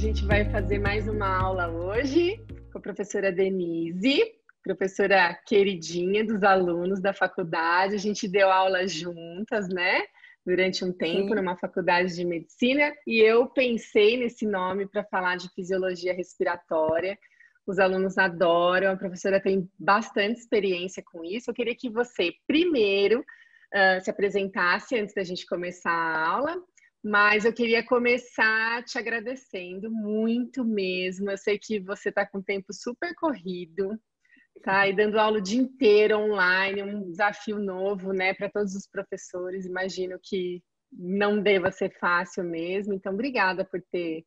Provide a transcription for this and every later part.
gente vai fazer mais uma aula hoje com a professora Denise, professora queridinha dos alunos da faculdade. A gente deu aula juntas, né? Durante um tempo, Sim. numa faculdade de medicina, e eu pensei nesse nome para falar de fisiologia respiratória. Os alunos adoram, a professora tem bastante experiência com isso. Eu queria que você, primeiro, se apresentasse antes da gente começar a aula, mas eu queria começar te agradecendo muito mesmo. Eu sei que você está com o tempo super corrido, tá? E dando aula o dia inteiro online, um desafio novo, né, para todos os professores. Imagino que não deva ser fácil mesmo. Então, obrigada por ter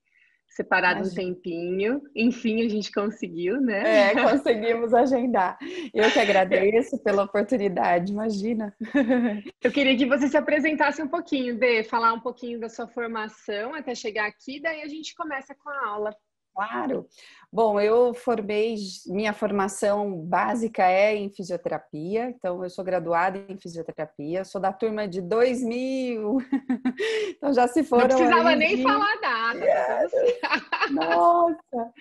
separado um Imagina. tempinho. Enfim, a gente conseguiu, né? Conseguimos agendar. Eu que agradeço pela oportunidade, imagina. Eu queria que você se apresentasse um pouquinho, Dê, falar um pouquinho da sua formação até chegar aqui, daí a gente começa com a aula. Claro. Bom, eu minha formação básica é em fisioterapia, então eu sou graduada em fisioterapia, sou da turma de 2000, então já se Não foram precisava aí nem falar a data, tá tudo certo. Nossa!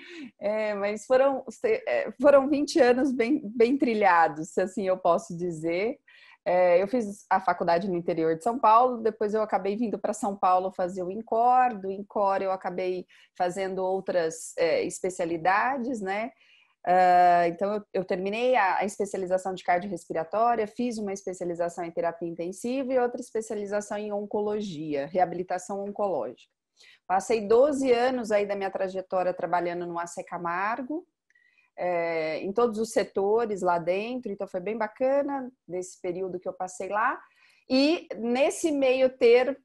Mas foram 20 anos bem trilhados, se assim eu posso dizer. Eu fiz a faculdade no interior de São Paulo, depois eu acabei vindo para São Paulo fazer o INCOR, do INCOR eu acabei fazendo outras especialidades, né? Então eu terminei a especialização de cardiorrespiratória, fiz uma especialização em terapia intensiva e outra especialização em oncologia, reabilitação oncológica. Passei 12 anos aí da minha trajetória trabalhando no AC Camargo, em todos os setores lá dentro, então foi bem bacana nesse período que eu passei lá. E nesse meio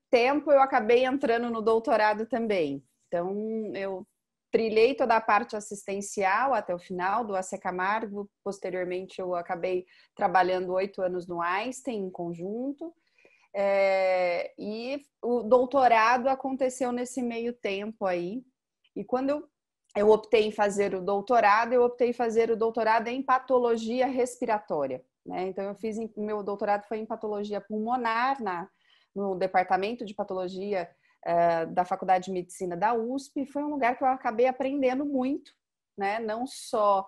tempo eu acabei entrando no doutorado também. Então eu trilhei toda a parte assistencial até o final do AC Camargo, posteriormente eu acabei trabalhando 8 anos no Einstein em conjunto. E o doutorado aconteceu nesse meio tempo aí. E quando eu optei em fazer o doutorado, em patologia respiratória, né? Então meu doutorado foi em patologia pulmonar no departamento de patologia da Faculdade de Medicina da USP. Foi um lugar que eu acabei aprendendo muito, né? Não só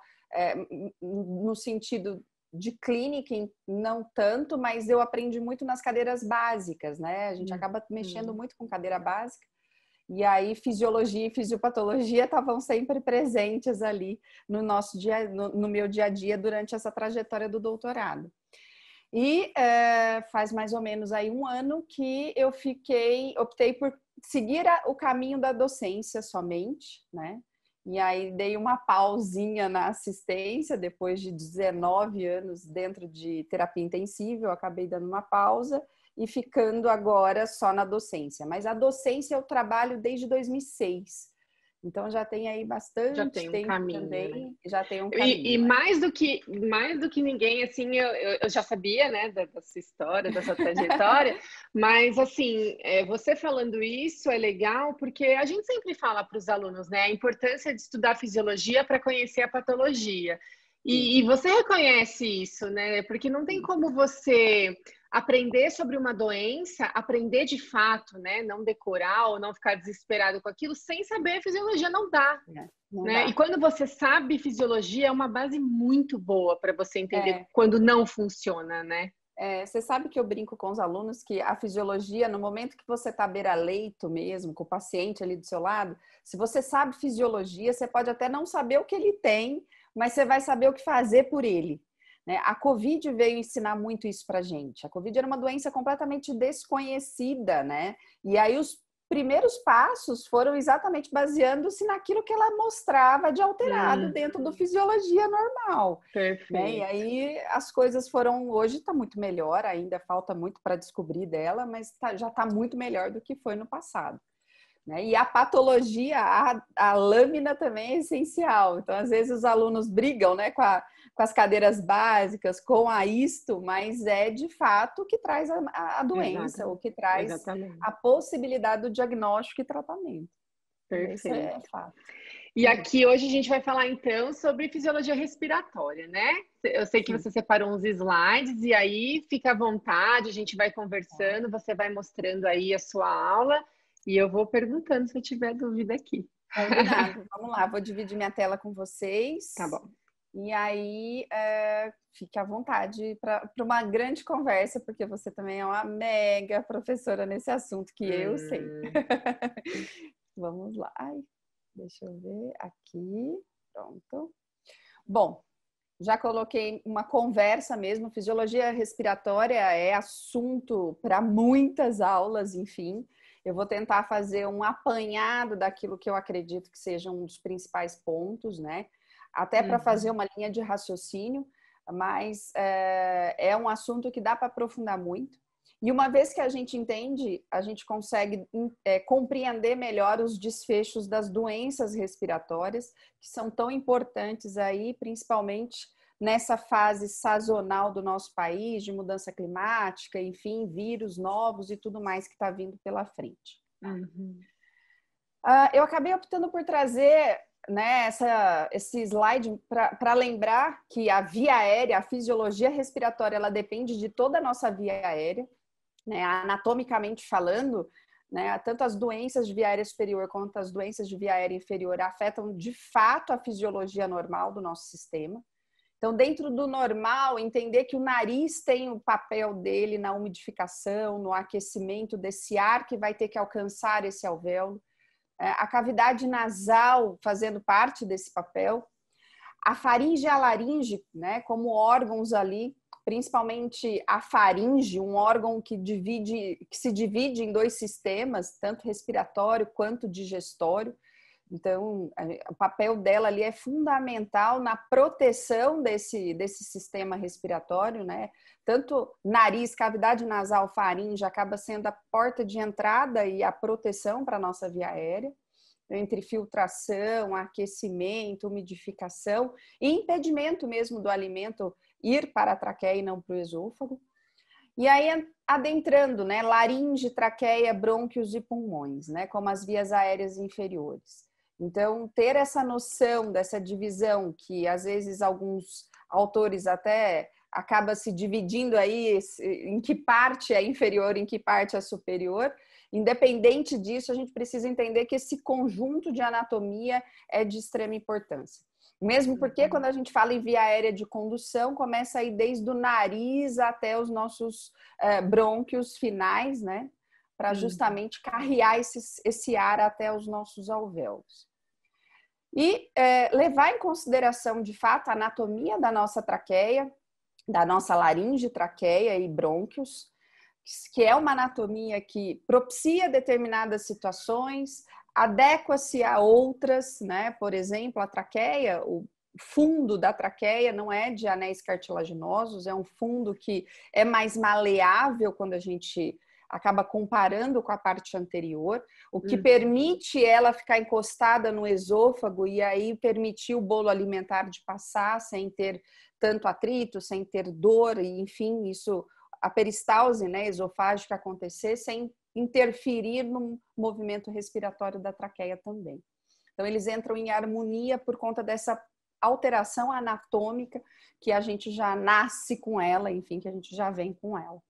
no sentido de clínica, não tanto, mas eu aprendi muito nas cadeiras básicas, né? A gente acaba mexendo muito com cadeira básica. E aí, fisiologia e fisiopatologia estavam sempre presentes ali no meu dia a dia durante essa trajetória do doutorado. E faz mais ou menos aí um ano que eu optei por seguir o caminho da docência somente, né? E aí dei uma pausinha na assistência, depois de 19 anos dentro de terapia intensiva, eu acabei dando uma pausa e ficando agora só na docência. Mas a docência eu trabalho desde 2006. Então já tem aí Já bastante tem um tempo caminho, né? também, já tem um E caminho. mais do que ninguém, assim, eu já sabia, né, da sua história, da sua trajetória, mas, assim, você falando isso é legal porque a gente sempre fala para os alunos, né, a importância de estudar fisiologia para conhecer a patologia. Sim, E você reconhece isso, né? Porque não tem sim. como você aprender sobre uma doença, aprender de fato, né? Não decorar ou não ficar desesperado com aquilo sem saber a fisiologia, não dá. Não Né? E dá. quando você sabe fisiologia, é uma base muito boa para você entender É, quando não funciona, né? Você sabe que eu brinco com os alunos que a fisiologia, no momento que você está beira-leito mesmo, com o paciente ali do seu lado, se você sabe fisiologia, você pode até não saber o que ele tem, mas você vai saber o que fazer por ele. Né? A Covid veio ensinar muito isso para gente. A Covid era uma doença completamente desconhecida, né? E aí os primeiros passos foram exatamente baseando-se naquilo que ela mostrava de alterado dentro do fisiologia normal. Né? E Perfeito. aí as coisas hoje está muito melhor, ainda falta muito para descobrir dela, mas já está muito melhor do que foi no passado. Né? E a patologia, a lâmina também é essencial. Então, às vezes, os alunos brigam, né, com as cadeiras básicas, com a isto, mas é de fato o que traz a doença, o Exatamente. que traz Exatamente. a possibilidade do diagnóstico e tratamento. Isso é Perfeito. fato. E aqui hoje a gente vai falar então sobre fisiologia respiratória, né? Eu sei que Sim. você separou uns slides e aí fica à vontade, a gente vai conversando, você vai mostrando aí a sua aula e eu vou perguntando se eu tiver dúvida aqui. Combinado. Vamos lá, vou dividir minha tela com vocês. Tá bom. E aí, fique à vontade para uma grande conversa, porque você também é uma mega professora nesse assunto que eu sei. Vamos lá. Ai, deixa eu ver aqui. Pronto. Bom, já coloquei uma conversa mesmo. Fisiologia respiratória é assunto para muitas aulas, enfim. Eu vou tentar fazer um apanhado daquilo que eu acredito que seja um dos principais pontos, né? Até para fazer uma linha de raciocínio, mas é um assunto que dá para aprofundar muito. E uma vez que a gente entende, a gente consegue compreender melhor os desfechos das doenças respiratórias, que são tão importantes aí, principalmente nessa fase sazonal do nosso país, de mudança climática, enfim, vírus novos e tudo mais que está vindo pela frente. Eu acabei optando por trazer, né, esse slide para lembrar que a via aérea, a fisiologia respiratória, ela depende de toda a nossa via aérea, né, anatomicamente falando, né, tanto as doenças de via aérea superior quanto as doenças de via aérea inferior afetam de fato a fisiologia normal do nosso sistema. Então, dentro do normal, entender que o nariz tem o papel dele na umidificação, no aquecimento desse ar que vai ter que alcançar esse alvéolo. A cavidade nasal fazendo parte desse papel. A faringe e a laringe, né, como órgãos ali, principalmente a faringe, um órgão que se divide em dois sistemas, tanto respiratório quanto digestório. Então, o papel dela ali é fundamental na proteção desse sistema respiratório, né? Tanto nariz, cavidade nasal, faringe, acaba sendo a porta de entrada e a proteção para a nossa via aérea, entre filtração, aquecimento, umidificação e impedimento mesmo do alimento ir para a traqueia e não para o esôfago. E aí, adentrando, né? Laringe, traqueia, brônquios e pulmões, né? Como as vias aéreas inferiores. Então, ter essa noção dessa divisão, que às vezes alguns autores até acabam se dividindo aí em que parte é inferior, em que parte é superior. Independente disso, a gente precisa entender que esse conjunto de anatomia é de extrema importância. Mesmo porque quando a gente fala em via aérea de condução, começa aí desde o nariz até os nossos brônquios finais, né? Para justamente carrear esse ar até os nossos alvéolos. E levar em consideração, de fato, a anatomia da nossa traqueia, da nossa laringe, traqueia e brônquios, que é uma anatomia que propicia determinadas situações, adequa-se a outras, né? Por exemplo, a traqueia, o fundo da traqueia não é de anéis cartilaginosos, é um fundo que é mais maleável quando a gente acaba comparando com a parte anterior, o que permite ela ficar encostada no esôfago e aí permitir o bolo alimentar de passar sem ter tanto atrito, sem ter dor, e enfim, isso, a peristalse, né, esofágica acontecer sem interferir no movimento respiratório da traqueia também. Então, eles entram em harmonia por conta dessa alteração anatômica que a gente já nasce com ela, enfim, que a gente já vem com ela.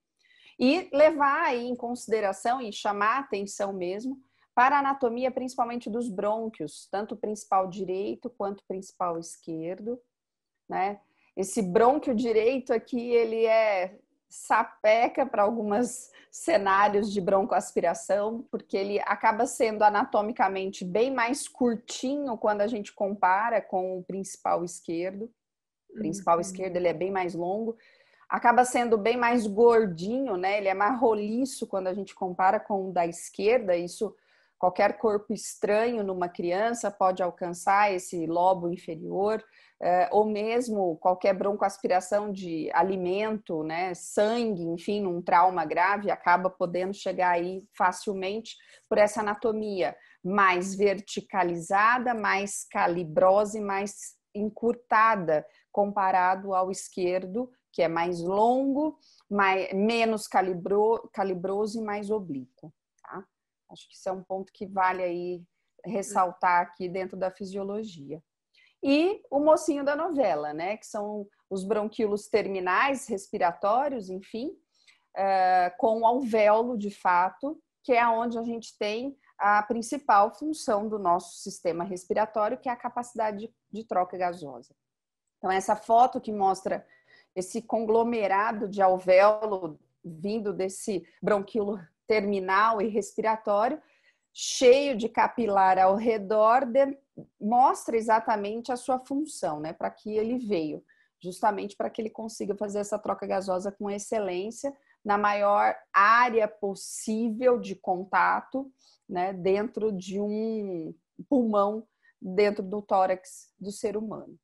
E levar aí em consideração e chamar a atenção mesmo para a anatomia, principalmente dos brônquios, tanto o principal direito quanto o principal esquerdo, né? Esse brônquio direito aqui, ele é sapeca para alguns cenários de broncoaspiração, porque ele acaba sendo anatomicamente bem mais curtinho quando a gente compara com o principal esquerdo. O principal esquerdo, ele é bem mais longo. Acaba sendo bem mais gordinho, né? Ele é mais roliço quando a gente compara com o da esquerda. Isso, qualquer corpo estranho numa criança pode alcançar esse lobo inferior, ou mesmo qualquer broncoaspiração de alimento, né? Sangue, enfim, num trauma grave, acaba podendo chegar aí facilmente por essa anatomia mais verticalizada, mais calibrosa e mais encurtada comparado ao esquerdo, que é mais longo, menos calibroso e mais oblíquo. Tá? Acho que isso é um ponto que vale aí ressaltar aqui dentro da fisiologia. E o mocinho da novela, né? Que são os bronquíolos terminais respiratórios, enfim, com o alvéolo de fato, que é onde a gente tem a principal função do nosso sistema respiratório, que é a capacidade de troca gasosa. Então, essa foto que mostra esse conglomerado de alvéolo vindo desse bronquíolo terminal e respiratório, cheio de capilar ao redor, mostra exatamente a sua função, né? Para que ele veio, justamente para que ele consiga fazer essa troca gasosa com excelência, na maior área possível de contato, né? Dentro de um pulmão, dentro do tórax do ser humano.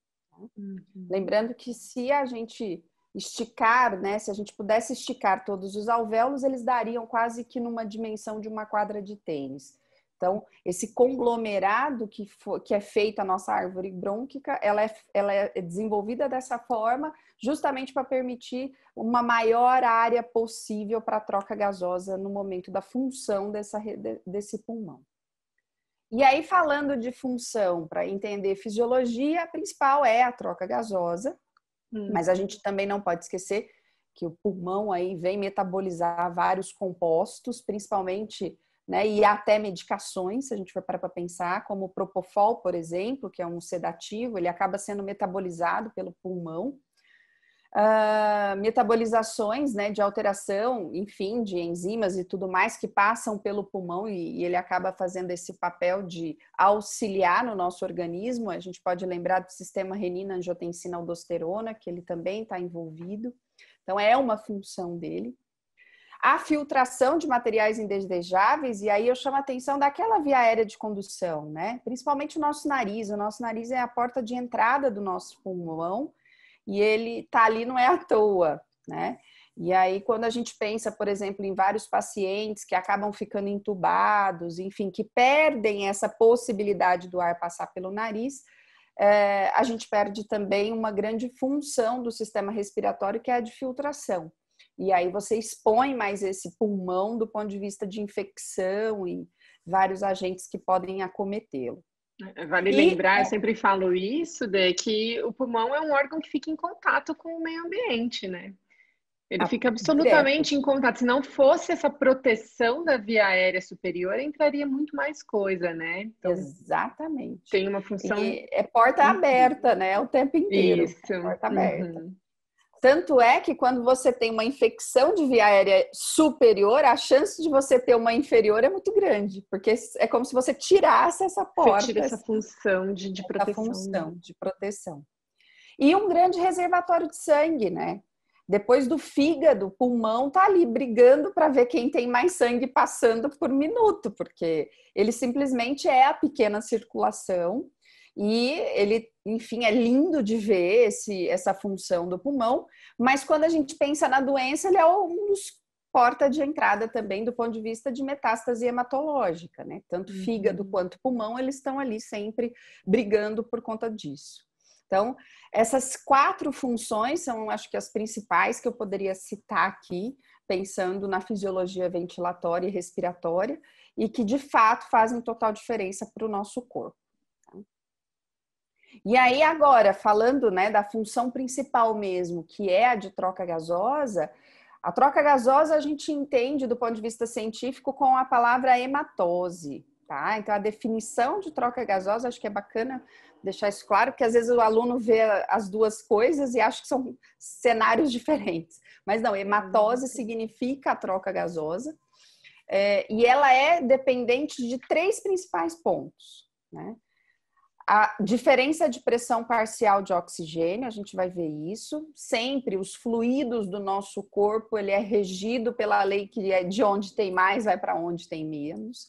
Lembrando que se a gente esticar, né, se a gente pudesse esticar todos os alvéolos, eles dariam quase que numa dimensão de uma quadra de tênis. Então, esse conglomerado que é feita a nossa árvore brônquica, ela é desenvolvida dessa forma justamente para permitir uma maior área possível para a troca gasosa no momento da função desse pulmão. E aí, falando de função, para entender fisiologia, a principal é a troca gasosa, mas a gente também não pode esquecer que o pulmão aí vem metabolizar vários compostos, principalmente, né, e até medicações, se a gente for parar para pensar, como o Propofol, por exemplo, que é um sedativo, ele acaba sendo metabolizado pelo pulmão. Metabolizações, né, de alteração, enfim, de enzimas e tudo mais que passam pelo pulmão e ele acaba fazendo esse papel de auxiliar no nosso organismo. A gente pode lembrar do sistema renina-angiotensina-aldosterona, que ele também está envolvido. Então, é uma função dele. A filtração de materiais indesejáveis, e aí eu chamo a atenção daquela via aérea de condução, né? Principalmente o nosso nariz. O nosso nariz é a porta de entrada do nosso pulmão, e ele tá ali não é à toa, né? E aí, quando a gente pensa, por exemplo, em vários pacientes que acabam ficando entubados, enfim, que perdem essa possibilidade do ar passar pelo nariz, a gente perde também uma grande função do sistema respiratório, que é a de filtração. E aí você expõe mais esse pulmão do ponto de vista de infecção e vários agentes que podem acometê-lo. Vale lembrar, eu sempre falo isso, de que o pulmão é um órgão que fica em contato com o meio ambiente, né? Ele fica absolutamente em contato. Se não fosse essa proteção da via aérea superior, entraria muito mais coisa, né? Então, exatamente. Tem uma função... E é porta aberta, né? O tempo inteiro. Isso. Porta aberta. Tanto é que quando você tem uma infecção de via aérea superior, a chance de você ter uma inferior é muito grande, porque é como se você tirasse essa porta. Você tira essa função de proteção. Função de proteção. E um grande reservatório de sangue, né? Depois do fígado, o pulmão tá ali brigando para ver quem tem mais sangue passando por minuto, porque ele simplesmente é a pequena circulação. E ele, enfim, é lindo de ver essa função do pulmão, mas quando a gente pensa na doença, ele é um dos porta de entrada também do ponto de vista de metástase hematológica, né? Tanto fígado quanto pulmão, eles estão ali sempre brigando por conta disso. Então, essas 4 funções são, acho que, as principais que eu poderia citar aqui, pensando na fisiologia ventilatória e respiratória, e que, de fato, fazem total diferença para o nosso corpo. E aí agora, falando, né, da função principal mesmo, que é a de troca gasosa, a troca gasosa a gente entende do ponto de vista científico com a palavra hematose, tá? Então a definição de troca gasosa, acho que é bacana deixar isso claro, porque às vezes o aluno vê as duas coisas e acha que são cenários diferentes. Mas não, hematose significa a troca gasosa, e ela é dependente de 3 principais pontos, né? A diferença de pressão parcial de oxigênio, a gente vai ver isso. Sempre os fluidos do nosso corpo, ele é regido pela lei que é de onde tem mais, vai para onde tem menos.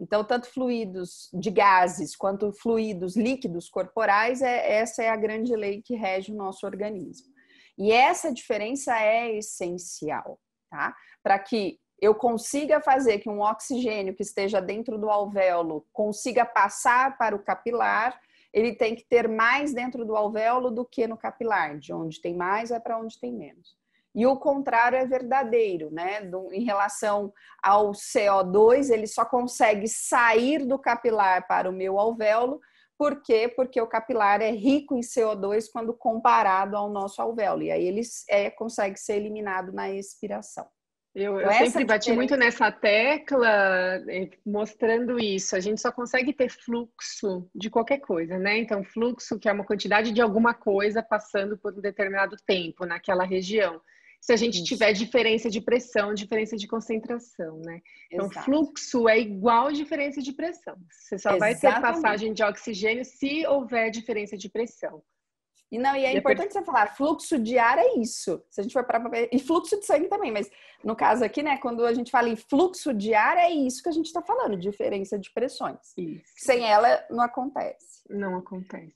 Então, tanto fluidos de gases quanto fluidos líquidos corporais, essa é a grande lei que rege o nosso organismo. E essa diferença é essencial, tá? Para que eu consiga fazer que um oxigênio que esteja dentro do alvéolo consiga passar para o capilar, ele tem que ter mais dentro do alvéolo do que no capilar. De onde tem mais, vai para onde tem menos. E o contrário é verdadeiro, né? Em relação ao CO2, ele só consegue sair do capilar para o meu alvéolo. Por quê? Porque o capilar é rico em CO2 quando comparado ao nosso alvéolo. E aí ele consegue ser eliminado na expiração. Eu Então, essa sempre bati muito diferença. nessa tecla, mostrando isso. A gente só consegue ter fluxo de qualquer coisa, né? Então, fluxo, que é uma quantidade de alguma coisa passando por um determinado tempo naquela região. Se a gente Isso, tiver diferença de pressão, diferença de concentração, né? Então, exato. fluxo é igual diferença de pressão. Você só vai ter Exatamente. passagem de oxigênio se houver diferença de pressão. E não, e é E a per- importante você falar, fluxo de ar é isso. Se a gente for para e fluxo de sangue também, mas no caso aqui, né, quando a gente fala em fluxo de ar, é isso que a gente está falando, diferença de pressões. Isso Sem ela não acontece. não acontece.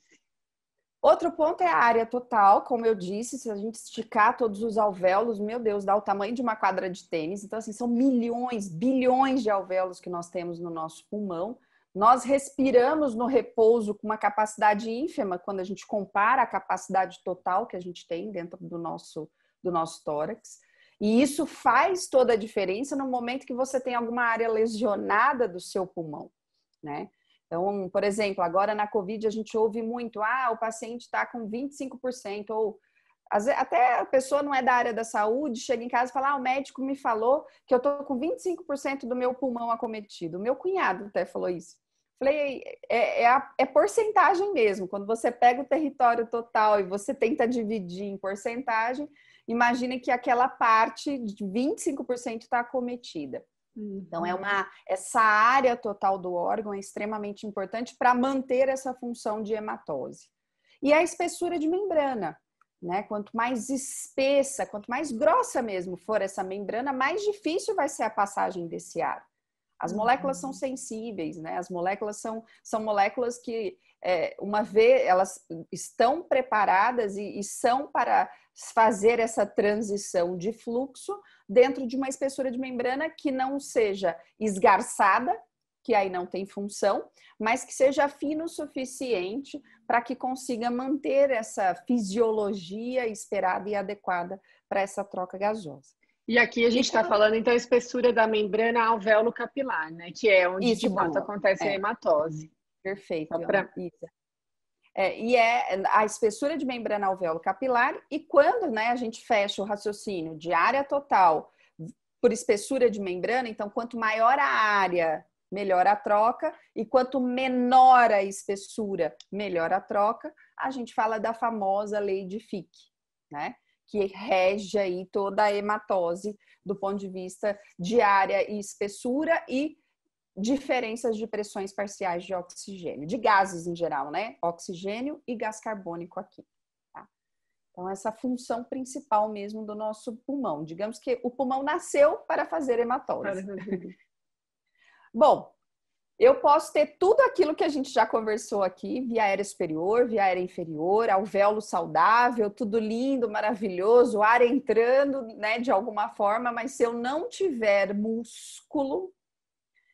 Outro ponto é a área total, como eu disse, se a gente esticar todos os alvéolos, meu Deus, dá o tamanho de uma quadra de tênis. Então, assim, são milhões, bilhões de alvéolos que nós temos no nosso pulmão. Nós respiramos no repouso com uma capacidade ínfima quando a gente compara a capacidade total que a gente tem dentro do nosso tórax. E isso faz toda a diferença no momento que você tem alguma área lesionada do seu pulmão, né? Então, por exemplo, agora na Covid a gente ouve muito, o paciente está com 25%, ou até a pessoa não é da área da saúde, chega em casa e fala, o médico me falou que eu estou com 25% do meu pulmão acometido. Meu cunhado até falou isso. Falei, é porcentagem mesmo. Quando você pega o território total e você tenta dividir em porcentagem, imagine que aquela parte de 25% está acometida. Então, essa área total do órgão é extremamente importante para manter essa função de hematose. E a espessura de membrana, né? Quanto mais espessa, quanto mais grossa mesmo for essa membrana, mais difícil vai ser a passagem desse ar. As moléculas são sensíveis, né? As moléculas são moléculas que, uma vez, elas estão preparadas e são para fazer essa transição de fluxo dentro de uma espessura de membrana que não seja esgarçada, que aí não tem função, mas que seja fino o suficiente para que consiga manter essa fisiologia esperada e adequada para essa troca gasosa. E aqui a gente está falando, então, a espessura da membrana alvéolo capilar, né? Que é onde de Isso, fato boa. acontece a hematose. Perfeito, Pra... isso. E é a espessura de membrana alvéolo capilar, e quando, né, a gente fecha o raciocínio de área total por espessura de membrana, então quanto maior a área, melhor a troca, e quanto menor a espessura, melhor a troca, a gente fala da famosa lei de Fick, né? Que rege aí toda a hematose do ponto de vista de área e espessura e diferenças de pressões parciais de oxigênio, de gases em geral, né? Oxigênio e gás carbônico aqui. Tá? Então, essa função principal mesmo do nosso pulmão. Digamos que o pulmão nasceu para fazer hematose. Bom, eu posso ter tudo aquilo que a gente já conversou aqui, via aérea superior, via aérea inferior, alvéolo saudável, tudo lindo, maravilhoso, ar entrando, né, de alguma forma, mas se eu não tiver músculo,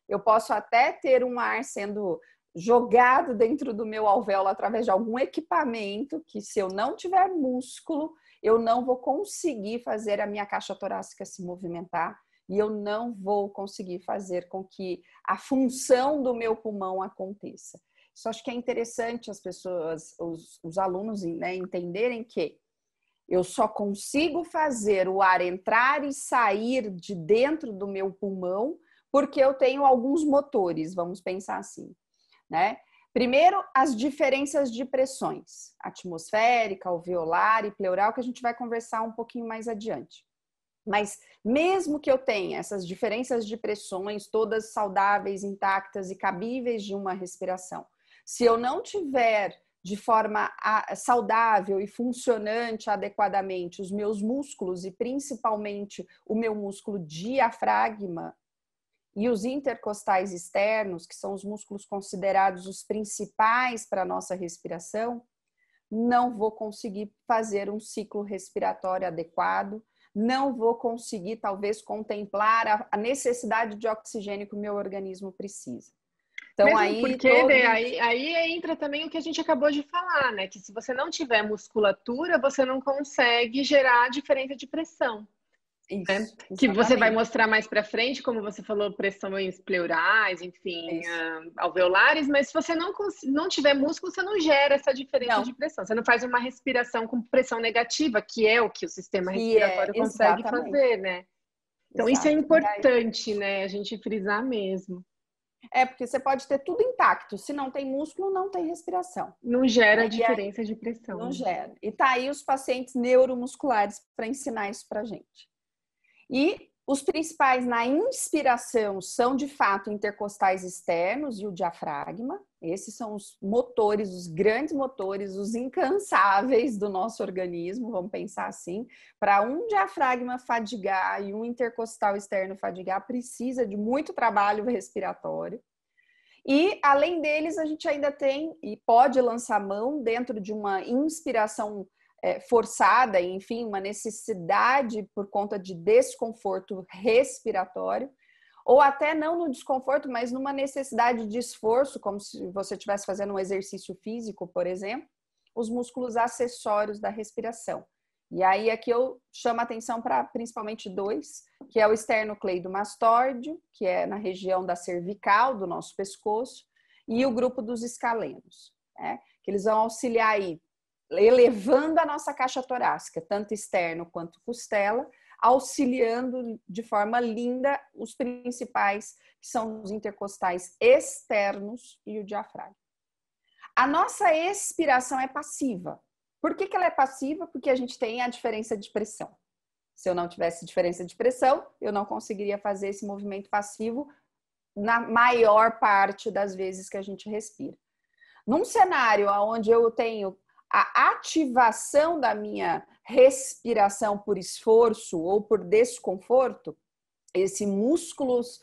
eu posso até ter um ar sendo jogado dentro do meu alvéolo através de algum equipamento, que se eu não tiver músculo, eu não vou conseguir fazer a minha caixa torácica se movimentar e eu não vou conseguir fazer com que a função do meu pulmão aconteça. Isso acho que é interessante as pessoas, os alunos, né, entenderem que eu só consigo fazer o ar entrar e sair de dentro do meu pulmão porque eu tenho alguns motores, vamos pensar assim, né? Primeiro, as diferenças de pressões, atmosférica, alveolar e pleural, que a gente vai conversar um pouquinho mais adiante. Mas mesmo que eu tenha essas diferenças de pressões, todas saudáveis, intactas e cabíveis de uma respiração, se eu não tiver de forma saudável e funcionante adequadamente os meus músculos e principalmente o meu músculo diafragma, e os intercostais externos, que são os músculos considerados os principais para a nossa respiração, não vou conseguir fazer um ciclo respiratório adequado, não vou conseguir, talvez, contemplar a necessidade de oxigênio que o meu organismo precisa. Então, Mesmo aí, porque, aí entra também o que a gente acabou de falar, né? Que se você não tiver musculatura, você não consegue gerar diferença de pressão. Isso, que você vai exatamente. mostrar mais para frente, como você falou, pressões pleurais, enfim, alveolares, mas se você não tiver músculo, você não gera essa diferença de pressão. Você não faz uma respiração com pressão negativa, que é o que o sistema respiratório consegue exatamente. fazer, né? Então, isso é Exato. importante, né? A gente frisar mesmo. Porque você pode ter tudo intacto. Se não tem músculo, não tem respiração. Não gera Né? diferença de pressão. Não gera. E tá aí os pacientes neuromusculares para ensinar isso para gente. E os principais na inspiração são, de fato, intercostais externos e o diafragma. Esses são os motores, os grandes motores, os incansáveis do nosso organismo, vamos pensar assim. Para um diafragma fadigar e um intercostal externo fadigar, precisa de muito trabalho respiratório. E, além deles, a gente ainda tem e pode lançar mão dentro de uma inspiração forçada, enfim, uma necessidade por conta de desconforto respiratório, ou até não no desconforto, mas numa necessidade de esforço, como se você estivesse fazendo um exercício físico, por exemplo, os músculos acessórios da respiração. E aí aqui eu chamo a atenção para principalmente dois, que é o esternocleidomastóide, que é na região da cervical do nosso pescoço, e o grupo dos escalenos, né? Que eles vão auxiliar aí, elevando a nossa caixa torácica, tanto externo quanto costela, auxiliando de forma linda os principais, que são os intercostais externos e o diafragma. A nossa expiração é passiva. Por que ela é passiva? Porque a gente tem a diferença de pressão. Se eu não tivesse diferença de pressão, eu não conseguiria fazer esse movimento passivo na maior parte das vezes que a gente respira. Num cenário onde eu tenho a ativação da minha respiração por esforço ou por desconforto, existem músculos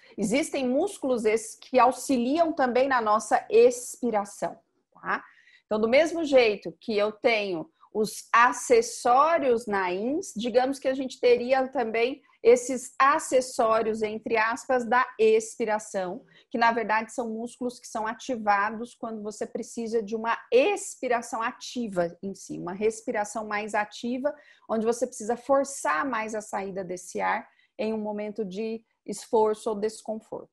esses que auxiliam também na nossa expiração, tá? Então, do mesmo jeito que eu tenho os acessórios na INS, digamos que a gente teria também esses acessórios, entre aspas, da expiração, que na verdade são músculos que são ativados quando você precisa de uma expiração ativa em si, uma respiração mais ativa, onde você precisa forçar mais a saída desse ar em um momento de esforço ou desconforto.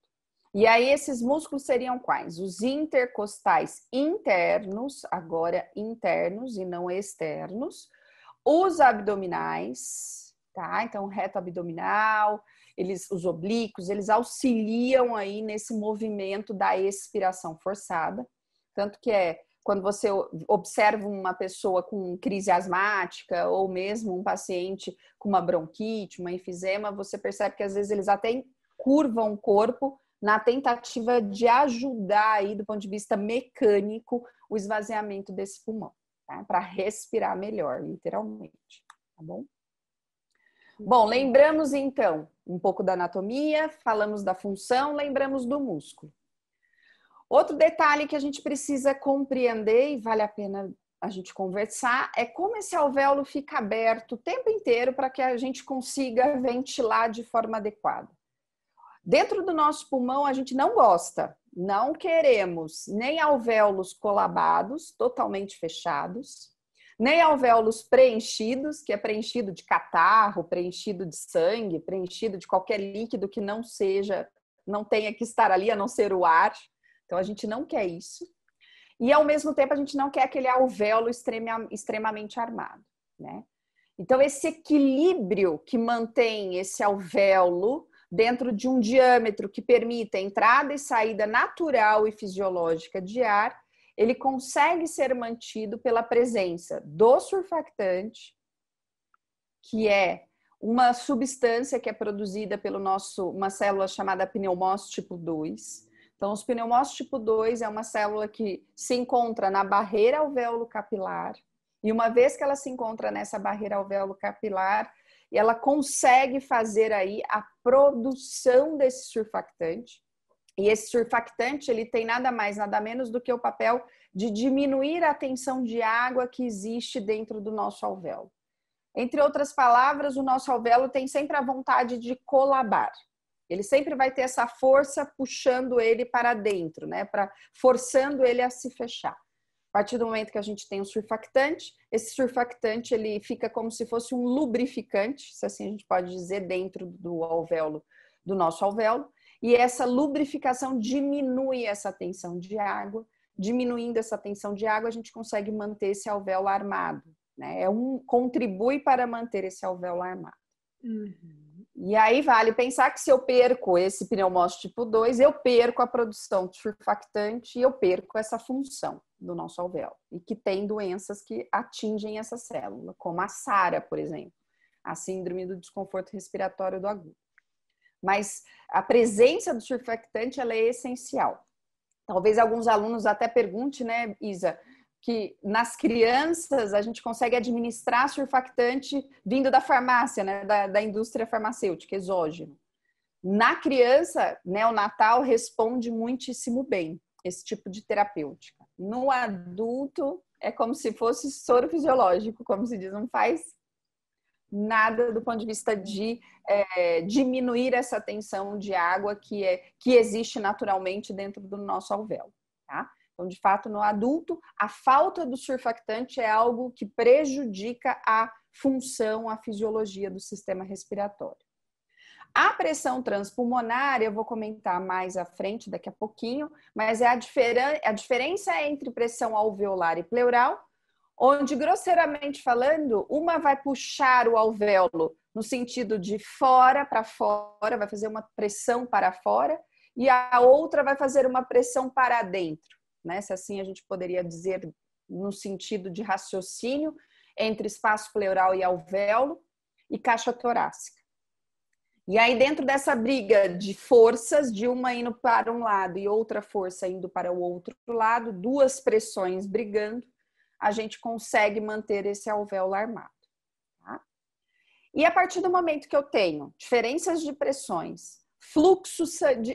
E aí esses músculos seriam quais? Os intercostais internos, agora internos e não externos, os abdominais, tá? Então, reto abdominal, os oblíquos, eles auxiliam aí nesse movimento da expiração forçada. Tanto que quando você observa uma pessoa com crise asmática ou mesmo um paciente com uma bronquite, uma enfisema, você percebe que às vezes eles até curvam o corpo na tentativa de ajudar aí, do ponto de vista mecânico, o esvaziamento desse pulmão, tá? Para respirar melhor, literalmente, tá bom? Bom, lembramos então um pouco da anatomia, falamos da função, lembramos do músculo. Outro detalhe que a gente precisa compreender e vale a pena a gente conversar é como esse alvéolo fica aberto o tempo inteiro para que a gente consiga ventilar de forma adequada. Dentro do nosso pulmão, a gente não gosta, não queremos nem alvéolos colabados, totalmente fechados, nem alvéolos preenchidos, que é preenchido de catarro, preenchido de sangue, preenchido de qualquer líquido que não tenha que estar ali, a não ser o ar. Então, a gente não quer isso. E, ao mesmo tempo, a gente não quer aquele alvéolo extremamente armado, né? Então, esse equilíbrio que mantém esse alvéolo dentro de um diâmetro que permita entrada e saída natural e fisiológica de ar, ele consegue ser mantido pela presença do surfactante, que é uma substância que é produzida uma célula chamada pneumócito tipo 2. Então, os pneumócitos tipo 2 é uma célula que se encontra na barreira alvéolo-capilar, e uma vez que ela se encontra nessa barreira alvéolo-capilar, ela consegue fazer aí a produção desse surfactante. E esse surfactante, ele tem nada mais, nada menos do que o papel de diminuir a tensão de água que existe dentro do nosso alvéolo. Entre outras palavras, o nosso alvéolo tem sempre a vontade de colabar. Ele sempre vai ter essa força puxando ele para dentro, né? Forçando ele a se fechar. A partir do momento que a gente tem um surfactante, esse surfactante ele fica como se fosse um lubrificante, se assim a gente pode dizer, dentro do alvéolo, do nosso alvéolo, e essa lubrificação diminui essa tensão de água. Diminuindo essa tensão de água, a gente consegue manter esse alvéolo armado, né? Contribui para manter esse alvéolo armado. Uhum. E aí vale pensar que se eu perco esse pneumócito tipo 2, eu perco a produção de surfactante e eu perco essa função do nosso alvéolo. E que tem doenças que atingem essa célula, como a SARA, por exemplo, a síndrome do desconforto respiratório do agudo. Mas a presença do surfactante ela é essencial. Talvez alguns alunos até perguntem, né, Isa, que nas crianças a gente consegue administrar surfactante vindo da farmácia, né, da indústria farmacêutica, exógeno. Na criança, neonatal responde muitíssimo bem esse tipo de terapêutica. No adulto, é como se fosse soro fisiológico, como se diz, não faz nada do ponto de vista de diminuir essa tensão de água que existe naturalmente dentro do nosso alvéolo, tá? Então, de fato, no adulto, a falta do surfactante é algo que prejudica a função, a fisiologia do sistema respiratório. A pressão transpulmonar, eu vou comentar mais à frente, daqui a pouquinho, mas a diferença entre pressão alveolar e pleural, onde, grosseiramente falando, uma vai puxar o alvéolo no sentido de fora para fora, vai fazer uma pressão para fora, e a outra vai fazer uma pressão para dentro, né? Se assim a gente poderia dizer no sentido de raciocínio entre espaço pleural e alvéolo e caixa torácica. E aí dentro dessa briga de forças, de uma indo para um lado e outra força indo para o outro lado, duas pressões brigando, a gente consegue manter esse alvéolo armado. Tá? E a partir do momento que eu tenho diferenças de pressões, fluxo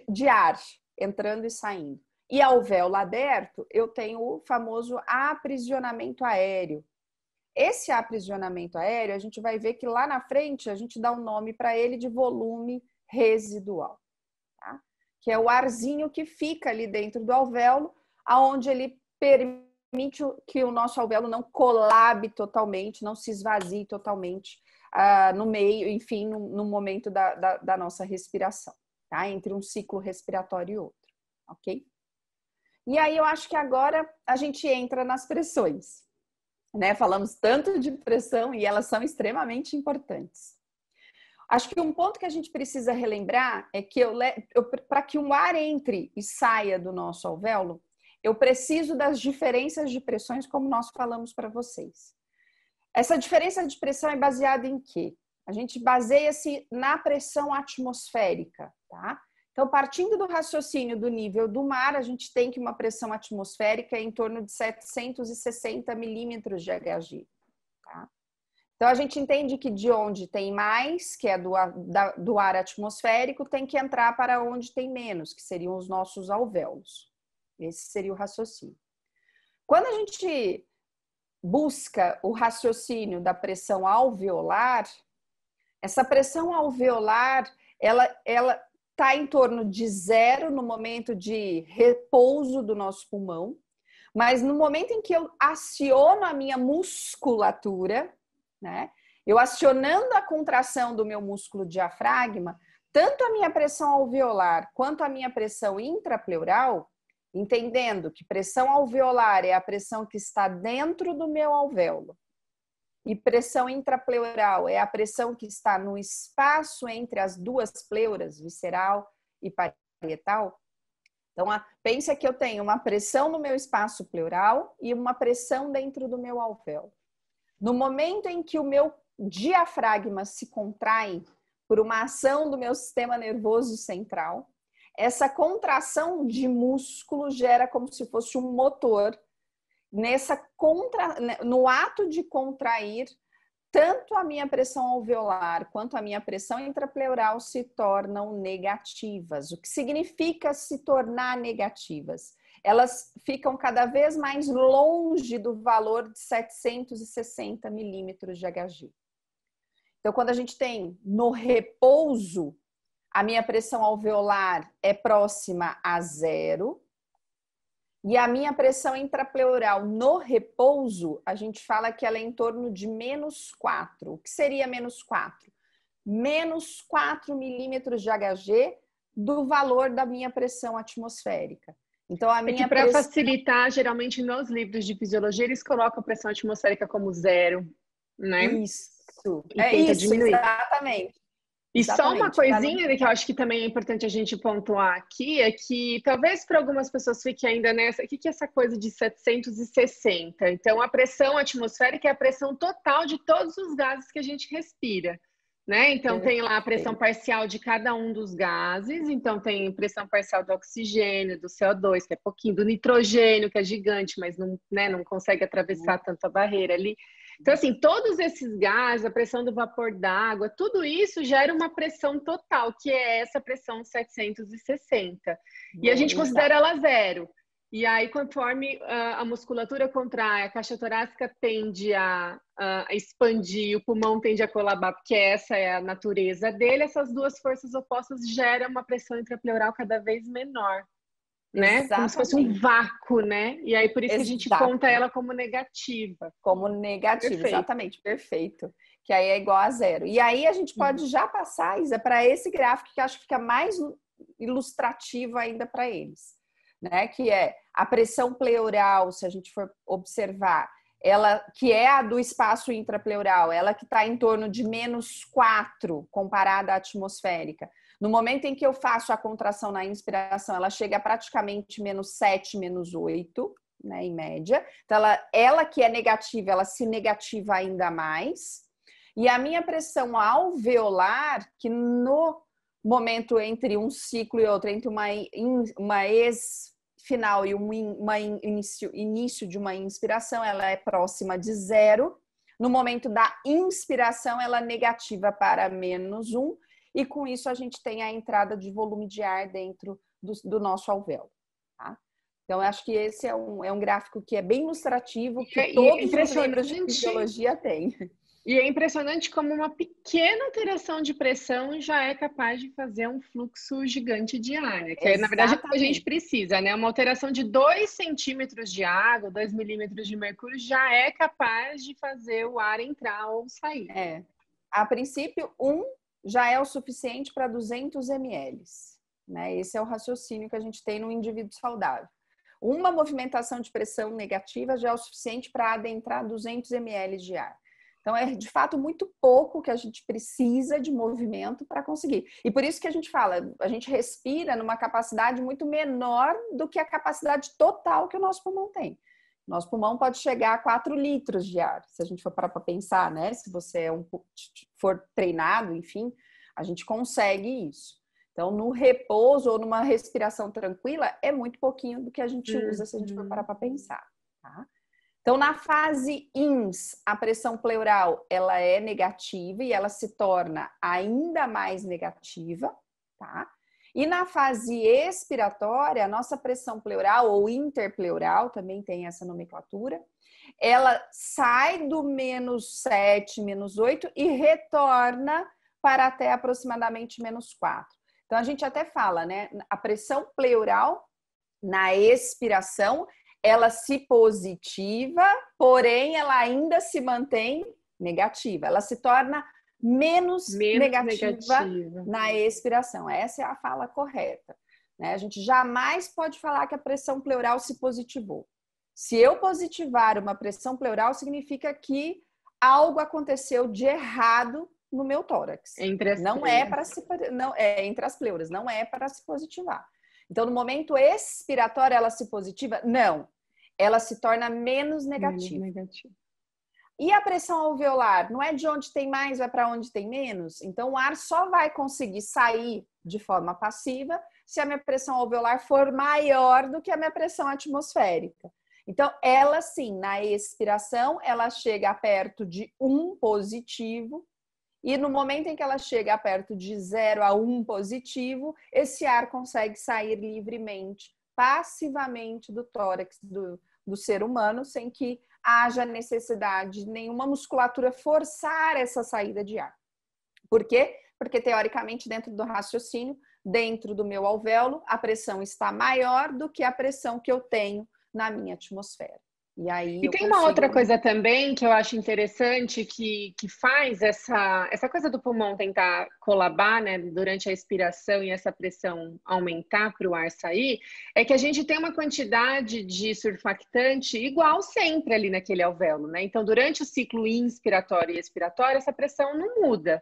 de ar entrando e saindo, e alvéolo aberto, eu tenho o famoso aprisionamento aéreo. Esse aprisionamento aéreo, a gente vai ver que lá na frente a gente dá um nome para ele de volume residual, tá? Que é o arzinho que fica ali dentro do alvéolo, aonde ele permite que o nosso alvéolo não colabe totalmente, não se esvazie totalmente no meio, enfim, no momento da nossa respiração, tá? Entre um ciclo respiratório e outro, ok? E aí eu acho que agora a gente entra nas pressões, né? Falamos tanto de pressão e elas são extremamente importantes. Acho que um ponto que a gente precisa relembrar é que para que um ar entre e saia do nosso alvéolo, eu preciso das diferenças de pressões, como nós falamos para vocês. Essa diferença de pressão é baseada em quê? A gente baseia-se na pressão atmosférica, tá? Então, partindo do raciocínio do nível do mar, a gente tem que uma pressão atmosférica em torno de 760 milímetros de Hg. Tá? Então, a gente entende que de onde tem mais, que é do ar atmosférico, tem que entrar para onde tem menos, que seriam os nossos alvéolos. Esse seria o raciocínio. Quando a gente busca o raciocínio da pressão alveolar, essa pressão alveolar, ela está em torno de 0 no momento de repouso do nosso pulmão, mas no momento em que eu aciono a minha musculatura, né? Eu acionando a contração do meu músculo diafragma, tanto a minha pressão alveolar quanto a minha pressão intrapleural, entendendo que pressão alveolar é a pressão que está dentro do meu alvéolo e pressão intrapleural é a pressão que está no espaço entre as duas pleuras, visceral e parietal. Então, pensa que eu tenho uma pressão no meu espaço pleural e uma pressão dentro do meu alvéolo. No momento em que o meu diafragma se contrai por uma ação do meu sistema nervoso central, essa contração de músculo gera como se fosse um motor. No ato de contrair, tanto a minha pressão alveolar quanto a minha pressão intrapleural se tornam negativas. O que significa se tornar negativas? Elas ficam cada vez mais longe do valor de 760 milímetros de Hg. Então, quando a gente tem no repouso, a minha pressão alveolar é próxima a 0, e a minha pressão intrapleural no repouso, a gente fala que ela é em torno de -4. O que seria -4? -4 milímetros de Hg do valor da minha pressão atmosférica. Então, a minha para facilitar, geralmente nos livros de fisiologia, eles colocam a pressão atmosférica como 0, né? Isso, E tenta diminuir. exatamente. E só uma Exatamente. Pra não... coisinha que eu acho que também é importante a gente pontuar aqui é que talvez para algumas pessoas fique ainda nessa, o que é essa coisa de 760? Então, a pressão atmosférica é a pressão total de todos os gases que a gente respira, né? Então, tem lá a pressão Perfeito. parcial de cada um dos gases, então tem pressão parcial do oxigênio, do CO2, que é pouquinho, do nitrogênio, que é gigante, mas não, né, não consegue atravessar tanto a barreira ali. Então, assim, todos esses gases, a pressão do vapor d'água, tudo isso gera uma pressão total, que é essa pressão 760. E a gente considera Exato. ela zero. E aí, conforme a musculatura contrai, a caixa torácica tende a expandir, o pulmão tende a colabar, porque essa é a natureza dele, essas duas forças opostas geram uma pressão intrapleural cada vez menor, né? Como se fosse um Exatamente. vácuo, né? E aí, por isso que a gente conta Exato. ela como negativa. Como negativo, Perfeito. exatamente, perfeito. Que aí é igual a zero. E aí a gente pode já passar, Isa, para esse gráfico que acho que fica mais ilustrativo ainda para eles, né? Que é a pressão pleural, se a gente for observar, ela que é a do espaço intrapleural, ela que está em torno de -4 comparada à atmosférica. No momento em que eu faço a contração na inspiração, ela chega a praticamente -7, -8. Né, em média. Então, ela que é negativa, ela se negativa ainda mais. E a minha pressão alveolar, que no momento entre um ciclo e outro, entre uma ex-final e início de uma inspiração, ela é próxima de zero. No momento da inspiração, ela é negativa para -1. E com isso, a gente tem a entrada de volume de ar dentro do nosso alvéolo. Tá? Então, eu acho que esse é um gráfico que é bem ilustrativo, que E é todos os livros de impressionante. fisiologia têm. E é impressionante como uma pequena alteração de pressão já é capaz de fazer um fluxo gigante de ar, né? Que é, na verdade, é o que a gente Exatamente. precisa, né? Uma alteração de 2 centímetros de água, 2 milímetros de mercúrio, já é capaz de fazer o ar entrar ou sair. É. A princípio, já é o suficiente para 200 ml. Né? Esse é o raciocínio que a gente tem no indivíduo saudável. Uma movimentação de pressão negativa já é o suficiente para adentrar 200 ml de ar. Então, é de fato muito pouco que a gente precisa de movimento para conseguir. E por isso que a gente fala, a gente respira numa capacidade muito menor do que a capacidade total que o nosso pulmão tem. Nosso pulmão pode chegar a 4 litros de ar, se a gente for parar para pensar, né? Se você for treinado, enfim, a gente consegue isso. Então, no repouso ou numa respiração tranquila, é muito pouquinho do que a gente usa se a gente for parar para pensar. Tá? Então, na fase INS, a pressão pleural ela é negativa e ela se torna ainda mais negativa. Tá? E na fase expiratória, a nossa pressão pleural ou interpleural, também tem essa nomenclatura, ela sai do -7, -8 e retorna para até aproximadamente -4. Então, a gente até fala, né? A pressão pleural na expiração, ela se positiva, porém, ela ainda se mantém negativa. Ela se torna menos negativa na expiração. Essa é a fala correta. Né? A gente jamais pode falar que a pressão pleural se positivou. Se eu positivar uma pressão pleural, significa que algo aconteceu de errado no meu tórax. Não é para se, não é entre as pleuras, não é para se positivar. Então, no momento expiratório, ela se positiva? Não. Ela se torna menos negativa. E a pressão alveolar? Não é de onde tem mais, vai para onde tem menos? Então, o ar só vai conseguir sair de forma passiva se a minha pressão alveolar for maior do que a minha pressão atmosférica. Então, ela sim, na expiração, ela chega perto de 1 positivo, e no momento em que ela chega perto de 0 a 1 positivo, esse ar consegue sair livremente, passivamente do tórax do ser humano, sem que haja necessidade de nenhuma musculatura forçar essa saída de ar. Por quê? Porque, teoricamente, dentro do raciocínio, dentro do meu alvéolo, a pressão está maior do que a pressão que eu tenho na minha atmosfera. E tem uma outra coisa também que eu acho interessante que faz essa coisa do pulmão tentar colabar, né, durante a expiração e essa pressão aumentar para o ar sair, é que a gente tem uma quantidade de surfactante igual sempre ali naquele alvéolo, né? Então, durante o ciclo inspiratório e expiratório, essa pressão não muda.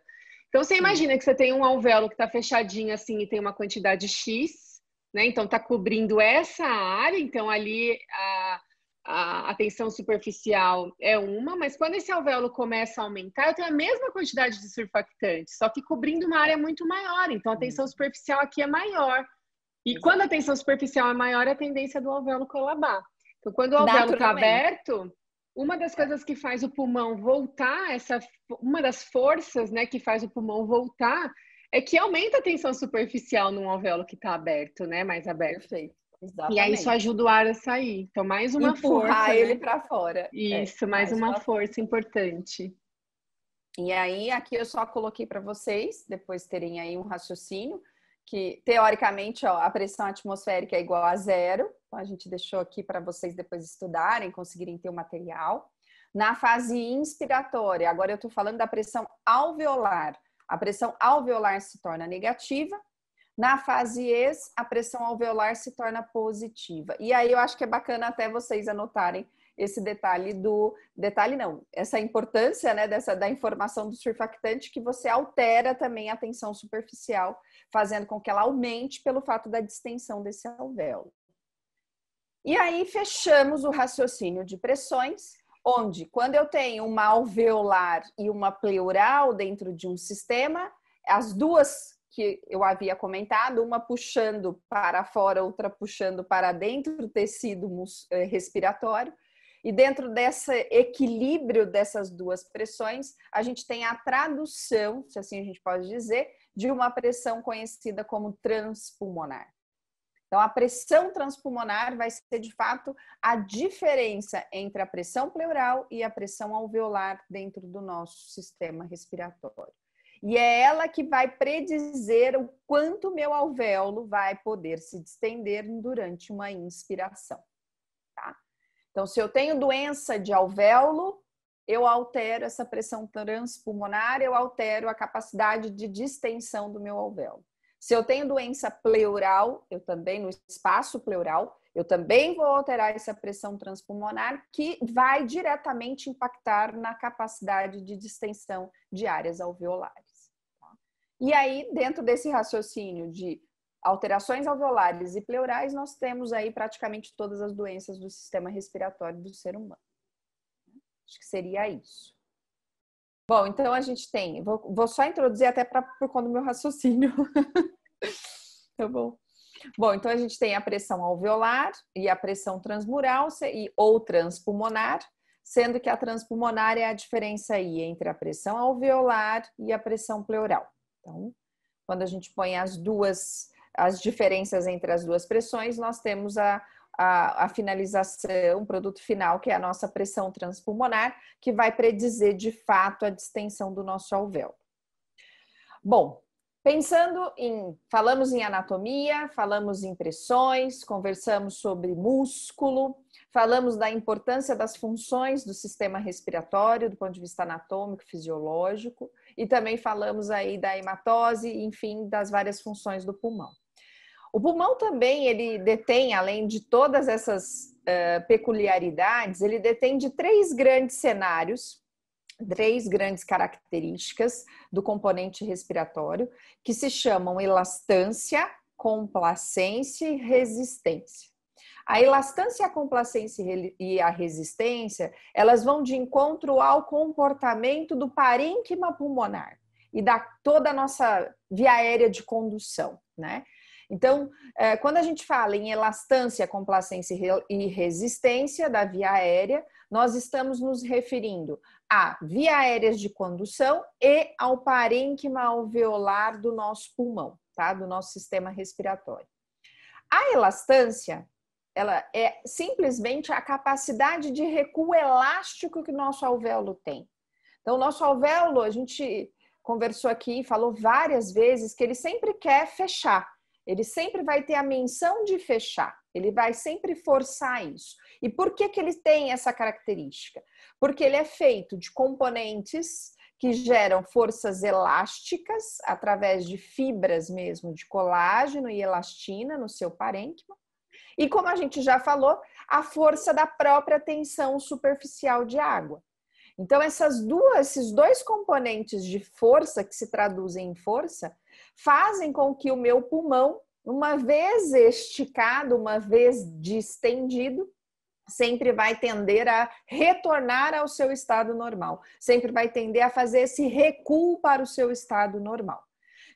Então, você Sim. imagina que você tem um alvéolo que está fechadinho assim e tem uma quantidade X, né? Então, está cobrindo essa área, então ali a tensão superficial é uma, mas quando esse alvéolo começa a aumentar, eu tenho a mesma quantidade de surfactante, só que cobrindo uma área muito maior, então a tensão superficial aqui é maior. E Exato. quando a tensão superficial é maior, é a tendência do alvéolo colabar. Então, quando o alvéolo está Naturalmente. aberto, uma das coisas que faz o pulmão voltar, uma das forças, né, que faz o pulmão voltar, é que aumenta a tensão superficial num alvéolo que está aberto, né, mais aberto. Perfeito. E aí isso Exatamente. ajuda o ar a sair. Então, mais uma Empurrar força, ele né? para fora. Isso, mais Mais uma uma força força. importante. E aí, aqui eu só coloquei para vocês, depois terem aí um raciocínio, que teoricamente, ó, a pressão atmosférica é igual a zero. Então, a gente deixou aqui para vocês depois estudarem, conseguirem ter o material. Na fase inspiratória, agora eu estou falando da pressão alveolar. A pressão alveolar se torna negativa. Na fase ex, a pressão alveolar se torna positiva. E aí eu acho que é bacana até vocês anotarem esse detalhe não, essa importância, né, da informação do surfactante, que você altera também a tensão superficial, fazendo com que ela aumente pelo fato da distensão desse alvéolo. E aí fechamos o raciocínio de pressões, onde quando eu tenho uma alveolar e uma pleural dentro de um sistema, as duas que eu havia comentado, uma puxando para fora, outra puxando para dentro do tecido respiratório, e dentro desse equilíbrio dessas duas pressões, a gente tem a tradução, se assim a gente pode dizer, de uma pressão conhecida como transpulmonar. Então, a pressão transpulmonar vai ser, de fato, a diferença entre a pressão pleural e a pressão alveolar dentro do nosso sistema respiratório. E é ela que vai predizer o quanto meu alvéolo vai poder se distender durante uma inspiração. Tá? Então, se eu tenho doença de alvéolo, eu altero essa pressão transpulmonar, eu altero a capacidade de distensão do meu alvéolo. Se eu tenho doença pleural, eu também, no espaço pleural, eu também vou alterar essa pressão transpulmonar, que vai diretamente impactar na capacidade de distensão de áreas alveolares. E aí, dentro desse raciocínio de alterações alveolares e pleurais, nós temos aí praticamente todas as doenças do sistema respiratório do ser humano. Acho que seria isso. Bom, então a gente tem, vou só introduzir até por conta do meu raciocínio. Tá bom. Bom, então a gente tem a pressão alveolar e a pressão transmural ou transpulmonar, sendo que a transpulmonar é a diferença aí entre a pressão alveolar e a pressão pleural. Então, quando a gente põe as diferenças entre as duas pressões, nós temos a finalização, o produto final, que é a nossa pressão transpulmonar, que vai predizer de fato a distensão do nosso alvéolo. Bom, falamos em anatomia, falamos em pressões, conversamos sobre músculo, falamos da importância das funções do sistema respiratório, do ponto de vista anatômico, fisiológico, e também falamos aí da hematose, enfim, das várias funções do pulmão. O pulmão também, ele detém, além de todas essas peculiaridades, ele detém de três grandes cenários, três grandes características do componente respiratório, que se chamam elastância, complacência e resistência. A elastância, a complacência e a resistência, elas vão de encontro ao comportamento do parênquima pulmonar e da toda a nossa via aérea de condução, né? Então, quando a gente fala em elastância, complacência e resistência da via aérea, nós estamos nos referindo a via aéreas de condução e ao parênquima alveolar do nosso pulmão, tá? Do nosso sistema respiratório. A elastância, ela é simplesmente a capacidade de recuo elástico que o nosso alvéolo tem. Então, o nosso alvéolo, a gente conversou aqui, falou várias vezes que ele sempre quer fechar. Ele sempre vai ter a menção de fechar, ele vai sempre forçar isso. E por que ele tem essa característica? Porque ele é feito de componentes que geram forças elásticas através de fibras mesmo de colágeno e elastina no seu parênquima. E como a gente já falou, a força da própria tensão superficial de água. Então, esses dois componentes de força, que se traduzem em força, fazem com que o meu pulmão, uma vez esticado, uma vez distendido, sempre vai tender a retornar ao seu estado normal, sempre vai tender a fazer esse recuo para o seu estado normal.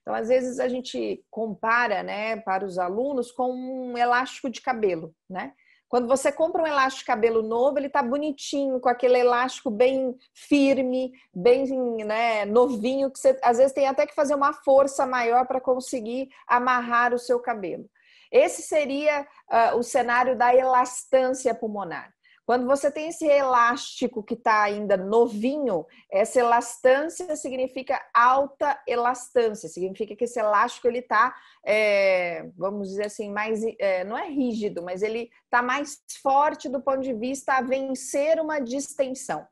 Então, às vezes a gente compara, né, para os alunos com um elástico de cabelo, né? Quando você compra um elástico de cabelo novo, ele tá bonitinho, com aquele elástico bem firme, bem, né, novinho, que você às vezes tem até que fazer uma força maior para conseguir amarrar o seu cabelo. Esse seria o cenário da elastância pulmonar. Quando você tem esse elástico que está ainda novinho, essa elastância significa alta elastância, significa que esse elástico ele está, vamos dizer assim, mais, não é rígido, mas ele está mais forte do ponto de vista a vencer uma distensão.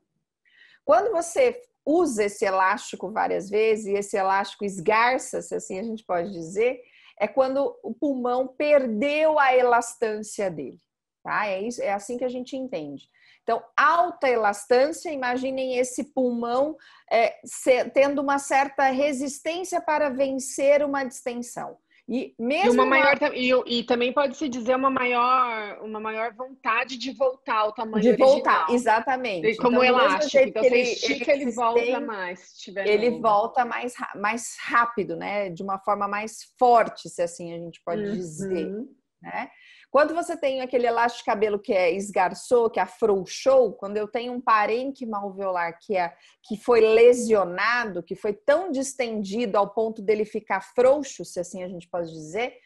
Quando você usa esse elástico várias vezes e esse elástico esgarça, se assim a gente pode dizer, é quando o pulmão perdeu a elastância dele. Tá? É assim que a gente entende. Então, alta elastância, imaginem esse pulmão tendo uma certa resistência para vencer uma distensão. E mesmo e também pode-se dizer uma maior vontade de voltar ao tamanho de voltar, original. Exatamente. Como então, elástico. Então, você estica, ele volta mais, se tiver ele novo. volta mais rápido, né? De uma forma mais forte, se assim a gente pode dizer, né? Quando você tem aquele elástico de cabelo que esgarçou, que afrouxou, quando eu tenho um parênquima alveolar que foi lesionado, que foi tão distendido ao ponto dele ficar frouxo, se assim a gente pode dizer,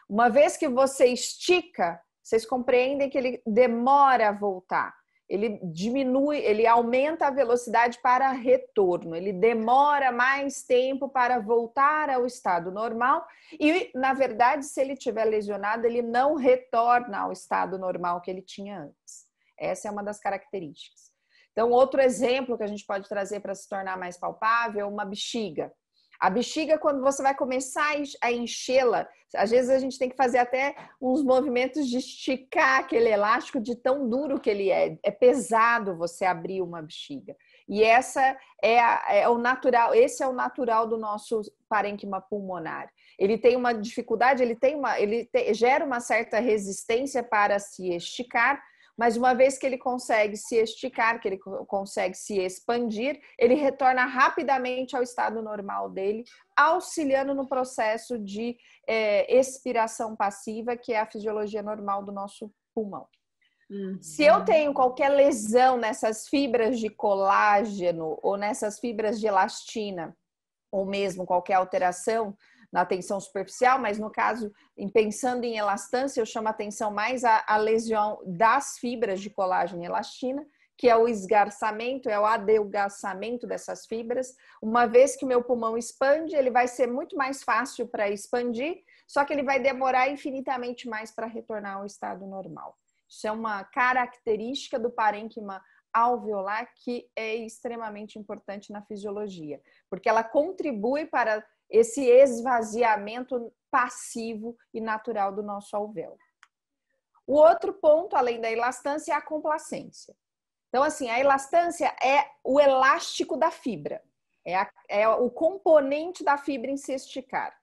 uma vez que você estica, vocês compreendem que ele demora a voltar. Ele diminui, ele aumenta a velocidade para retorno, ele demora mais tempo para voltar ao estado normal e, na verdade, se ele estiver lesionado, ele não retorna ao estado normal que ele tinha antes. Essa é uma das características. Então, outro exemplo que a gente pode trazer para se tornar mais palpável é uma bexiga. A bexiga, quando você vai começar a enchê-la, às vezes a gente tem que fazer até uns movimentos de esticar aquele elástico de tão duro que ele é. É pesado você abrir uma bexiga. E essa é o natural, esse é o natural do nosso parênquima pulmonar. Ele tem uma dificuldade, gera uma certa resistência para se esticar, mas uma vez que ele consegue se esticar, que ele consegue se expandir, ele retorna rapidamente ao estado normal dele, auxiliando no processo de expiração passiva, que é a fisiologia normal do nosso pulmão. Se eu tenho qualquer lesão nessas fibras de colágeno ou nessas fibras de elastina, ou mesmo qualquer alteração na tensão superficial, mas no caso, pensando em elastância, eu chamo a atenção mais a lesão das fibras de colágeno e elastina, que é o esgarçamento, é o adelgaçamento dessas fibras. Uma vez que o meu pulmão expande, ele vai ser muito mais fácil para expandir, só que ele vai demorar infinitamente mais para retornar ao estado normal. Isso é uma característica do parênquima alveolar que é extremamente importante na fisiologia, porque ela contribui para esse esvaziamento passivo e natural do nosso alvéolo. O outro ponto, além da elastância, é a complacência. Então, assim, a elastância é o elástico da fibra, é o componente da fibra em se esticar.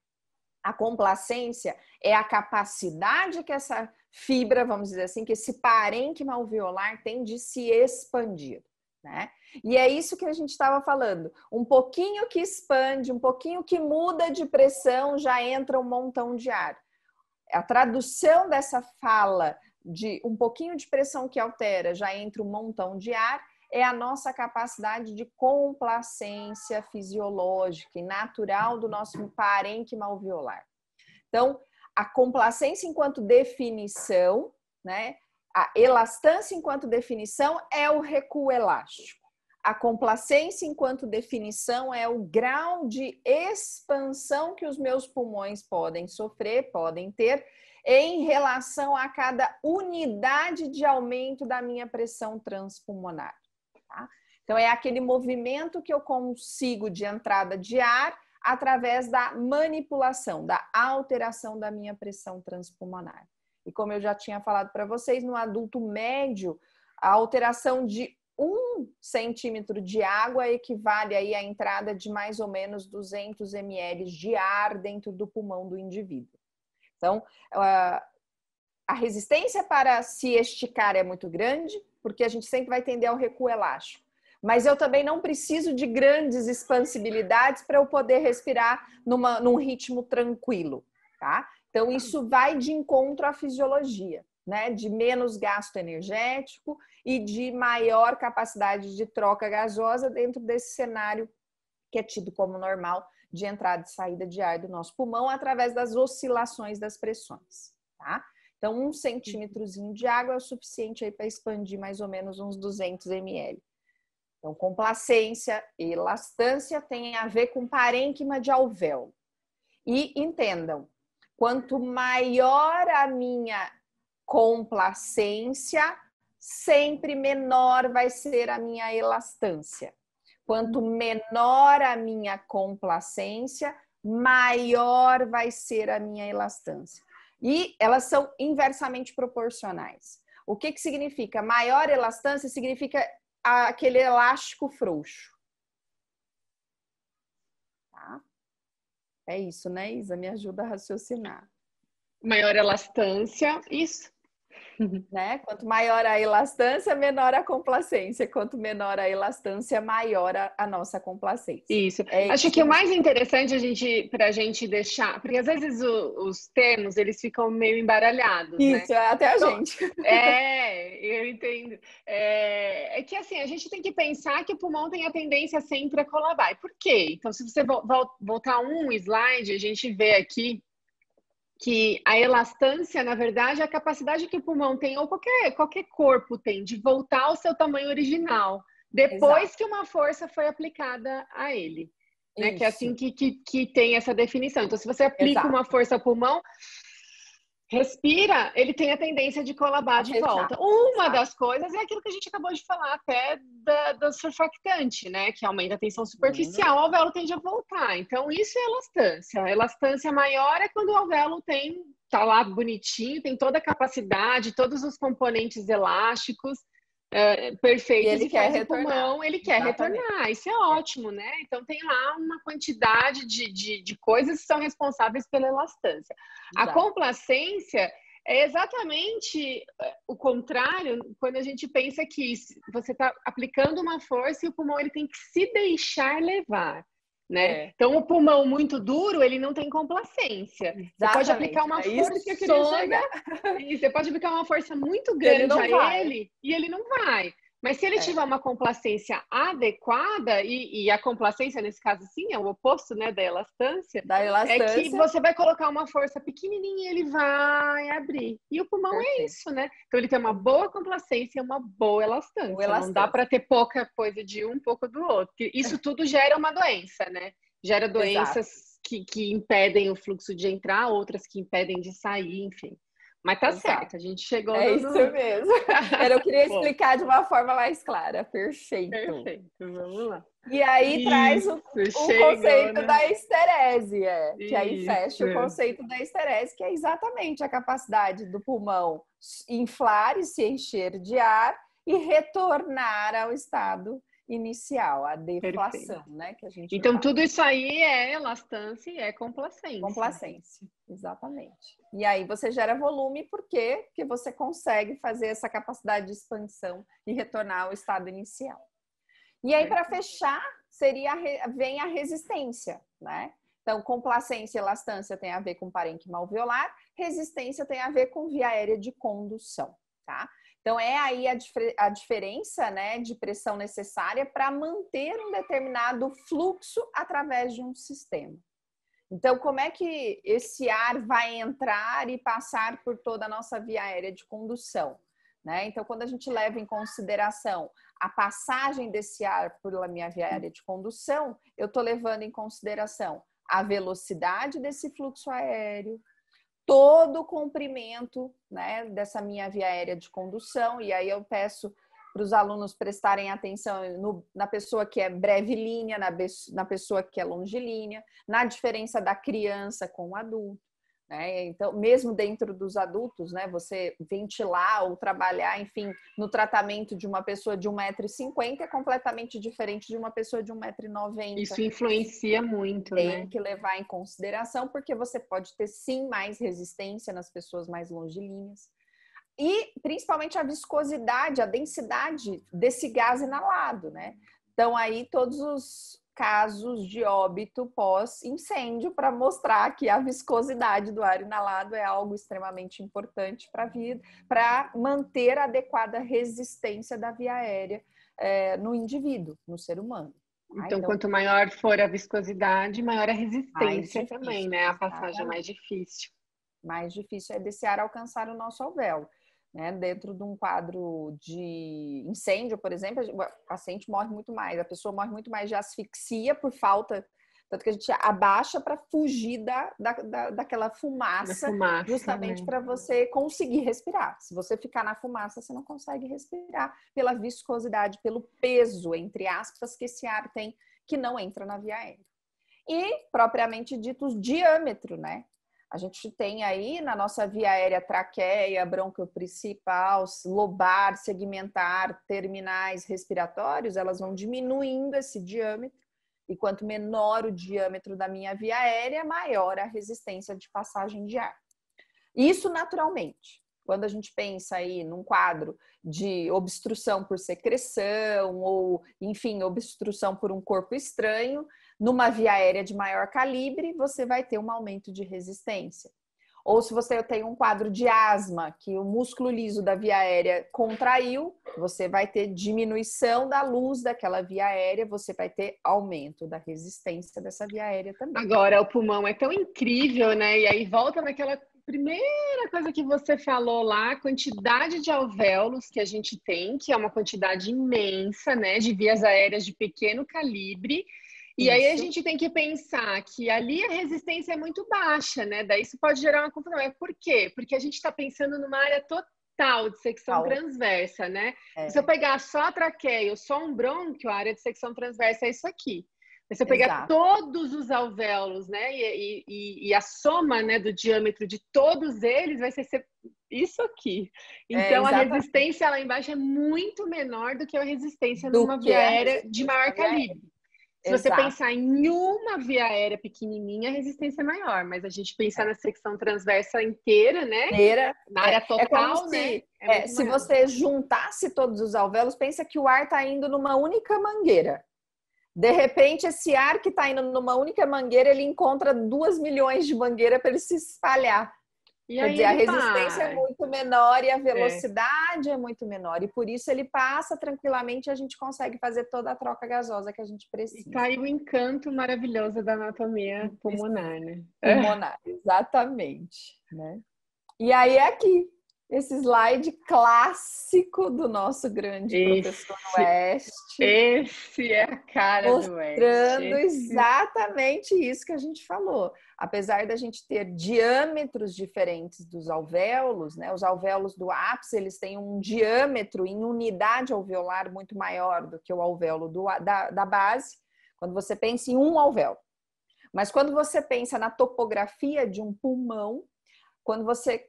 A complacência é a capacidade que essa fibra, vamos dizer assim, que esse parênquima alveolar tem de se expandir, né? E é isso que a gente estava falando. Um pouquinho que expande, um pouquinho que muda de pressão, já entra um montão de ar. A tradução dessa fala de um pouquinho de pressão que altera, já entra um montão de ar, é a nossa capacidade de complacência fisiológica e natural do nosso parênquima alveolar. Então, a complacência enquanto definição, né? A elastância enquanto definição é o recuo elástico. A complacência enquanto definição é o grau de expansão que os meus pulmões podem sofrer, podem ter, em relação a cada unidade de aumento da minha pressão transpulmonar. Tá? Então, é aquele movimento que eu consigo de entrada de ar através da manipulação, da alteração da minha pressão transpulmonar. E como eu já tinha falado para vocês, no adulto médio, a alteração de 1 centímetro de água equivale aí à entrada de mais ou menos 200 ml de ar dentro do pulmão do indivíduo. Então, a resistência para se esticar é muito grande, porque a gente sempre vai tender ao recuo elástico. Mas eu também não preciso de grandes expansibilidades para eu poder respirar num ritmo tranquilo, tá? Então, isso vai de encontro à fisiologia, né? De menos gasto energético e de maior capacidade de troca gasosa dentro desse cenário que é tido como normal de entrada e saída de ar do nosso pulmão através das oscilações das pressões, tá? Então, 1 centímetrozinho de água é o suficiente aí para expandir mais ou menos uns 200 ml. Então, complacência e elastância tem a ver com parênquima de alvéolo. E entendam, quanto maior a minha complacência, sempre menor vai ser a minha elastância. Quanto menor a minha complacência, maior vai ser a minha elastância. E elas são inversamente proporcionais. O que significa? Maior elastância significa aquele elástico frouxo. Tá? É isso, né, Isa? Me ajuda a raciocinar. Maior elastância, isso. Né? Quanto maior a elastância, menor a complacência. Quanto menor a elastância, maior a nossa complacência. Isso. Acho que o mais interessante para a gente deixar, porque às vezes os termos eles ficam meio embaralhados, isso, né? Até a gente. Eu entendo. É que assim, a gente tem que pensar que o pulmão tem a tendência sempre a colabar. Por quê? Então, se você voltar um slide, a gente vê aqui que a elastância, na verdade, é a capacidade que o pulmão tem, ou qualquer corpo tem, de voltar ao seu tamanho original, depois Exato. Que uma força foi aplicada a ele. Né? Que é assim que tem essa definição. Então, se você aplica Exato. Uma força ao pulmão, respira, ele tem a tendência de colabar de volta. Uma das coisas é aquilo que a gente acabou de falar até do surfactante, né? Que aumenta a tensão superficial, o alvéolo tende a voltar. Então, isso é elastância. A elastância maior é quando o alvéolo tá lá bonitinho, tem toda a capacidade, todos os componentes elásticos perfeitos, ele quer retornar. Pulmão, ele quer retornar. Isso é ótimo, né? Então tem lá uma quantidade de coisas que são responsáveis pela elastância. Exato. A complacência é exatamente o contrário quando a gente pensa que você está aplicando uma força e o pulmão ele tem que se deixar levar. Né? Então, o pulmão muito duro, ele não tem complacência. Exatamente. Você pode aplicar uma força você pode aplicar uma força muito grande ele e ele não vai. Mas se ele tiver uma complacência adequada, e a complacência, nesse caso, sim, é o oposto, né, da elastância, é que você vai colocar uma força pequenininha e ele vai abrir. E o pulmão é isso, né? Então, ele tem uma boa complacência e uma boa elastância. Não dá para ter pouca coisa de um, pouco do outro. Porque isso tudo gera uma doença, né? Gera doenças que impedem o fluxo de entrar, outras que impedem de sair, enfim. Mas tá certo, a gente chegou isso mesmo. Eu queria explicar de uma forma mais clara. Perfeito. Perfeito, vamos lá. E aí traz o conceito da esterese, que aí fecha o conceito da esterese, que é exatamente a capacidade do pulmão inflar e se encher de ar e retornar ao estado inicial, a deflação, né? Que a gente então, fala. Tudo isso aí é elastância e é complacência. Complacência, exatamente. E aí você gera volume, por quê? Porque você consegue fazer essa capacidade de expansão e retornar ao estado inicial. E aí, para fechar, vem a resistência, né? Então, complacência e elastância tem a ver com parênquima alveolar, resistência tem a ver com via aérea de condução, tá? Então, é aí a diferença, né, de pressão necessária para manter um determinado fluxo através de um sistema. Então, como é que esse ar vai entrar e passar por toda a nossa via aérea de condução? Né? Então, quando a gente leva em consideração a passagem desse ar pela minha via aérea de condução, eu estou levando em consideração a velocidade desse fluxo aéreo, todo o comprimento, né, dessa minha via aérea de condução, e aí eu peço para os alunos prestarem atenção na pessoa que é brevilínea, na pessoa que é longilínea, na diferença da criança com o adulto. né? Então, mesmo dentro dos adultos, né? Você ventilar ou trabalhar, enfim, no tratamento de uma pessoa de 1,50 m é completamente diferente de uma pessoa de 1,90 m. Isso influencia muito, Tem né? que levar em consideração, porque você pode ter sim mais resistência nas pessoas mais longilíneas. E principalmente a viscosidade, a densidade desse gás inalado, né? Então, aí todos os casos de óbito pós-incêndio para mostrar que a viscosidade do ar inalado é algo extremamente importante para a vida, para manter a adequada resistência da via aérea no indivíduo, no ser humano. Então, quanto maior for a viscosidade, maior a resistência difícil, também, né? A passagem é mais difícil. Mais difícil é desse ar alcançar o nosso alvéolo. Né? Dentro de um quadro de incêndio, por exemplo, o paciente morre muito mais, a pessoa morre muito mais de asfixia por falta, tanto que a gente abaixa para fugir daquela fumaça, justamente, né? Para você conseguir respirar. Se você ficar na fumaça, você não consegue respirar pela viscosidade, pelo peso, entre aspas, que esse ar tem, que não entra na via aérea. E, propriamente dito, o diâmetro, né? A gente tem aí na nossa via aérea traqueia, brônquio principal, lobar, segmentar, terminais respiratórios, elas vão diminuindo esse diâmetro. E quanto menor o diâmetro da minha via aérea, maior a resistência de passagem de ar. Isso naturalmente. Quando a gente pensa aí num quadro de obstrução por secreção ou, enfim, obstrução por um corpo estranho, numa via aérea de maior calibre, você vai ter um aumento de resistência. Ou se você tem um quadro de asma, que o músculo liso da via aérea contraiu, você vai ter diminuição da luz daquela via aérea, você vai ter aumento da resistência dessa via aérea também. Agora, o pulmão é tão incrível, né? E aí volta naquela primeira coisa que você falou lá, a quantidade de alvéolos que a gente tem, que é uma quantidade imensa, né? De vias aéreas de pequeno calibre. E Isso. Aí a gente tem que pensar que ali a resistência é muito baixa, né? Daí isso pode gerar uma confusão. Por quê? Porque a gente está pensando numa área total de secção transversa, né? Se eu pegar só a traqueia ou só um brônquio, a área de secção transversa é isso aqui. Mas se eu pegar todos os alvéolos, né? E a soma, né, do diâmetro de todos eles vai ser isso aqui. Então a resistência lá embaixo é muito menor do que a resistência numa via aérea de maior calibre. Se você pensar em uma via aérea pequenininha, a resistência é maior, mas a gente pensar na secção transversa inteira, né? Na área total, né? Se você juntasse todos os alvéolos, pensa que o ar está indo numa única mangueira. De repente, esse ar que está indo numa única mangueira, ele encontra 2 milhões de mangueiras para ele se espalhar. Quer dizer, a resistência é muito menor e a velocidade é muito menor. E por isso ele passa tranquilamente e a gente consegue fazer toda a troca gasosa que a gente precisa. E tá aí o encanto maravilhoso da anatomia pulmonar, né? Pulmonar, exatamente. Né? E aí é aqui, esse slide clássico do nosso grande professor West. Esse é a cara do West. Mostrando exatamente isso que a gente falou. Apesar da gente ter diâmetros diferentes dos alvéolos, né? Os alvéolos do ápice, eles têm um diâmetro em unidade alveolar muito maior do que o alvéolo da base, quando você pensa em um alvéolo. Mas quando você pensa na topografia de um pulmão, quando você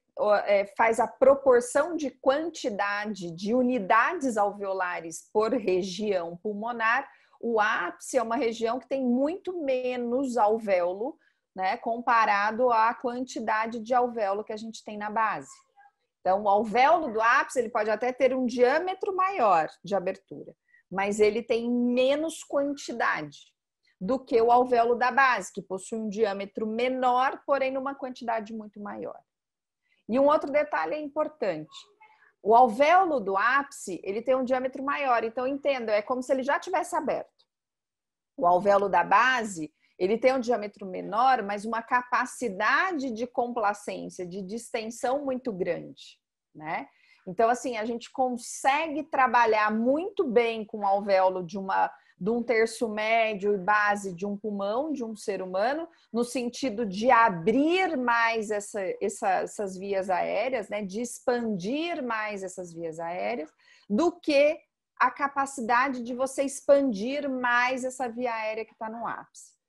faz a proporção de quantidade de unidades alveolares por região pulmonar, o ápice é uma região que tem muito menos alvéolo, né, comparado à quantidade de alvéolo que a gente tem na base. Então, o alvéolo do ápice ele pode até ter um diâmetro maior de abertura, mas ele tem menos quantidade do que o alvéolo da base, que possui um diâmetro menor, porém numa quantidade muito maior. E um outro detalhe importante. O alvéolo do ápice, ele tem um diâmetro maior, então entenda, é como se ele já tivesse aberto. O alvéolo da base, ele tem um diâmetro menor, mas uma capacidade de complacência, de distensão muito grande, né? Então, assim, a gente consegue trabalhar muito bem com o alvéolo de um terço médio e base de um pulmão, de um ser humano, no sentido de abrir mais essas vias aéreas, né? De expandir mais essas vias aéreas, do que a capacidade de você expandir mais essa via aérea que está no ápice.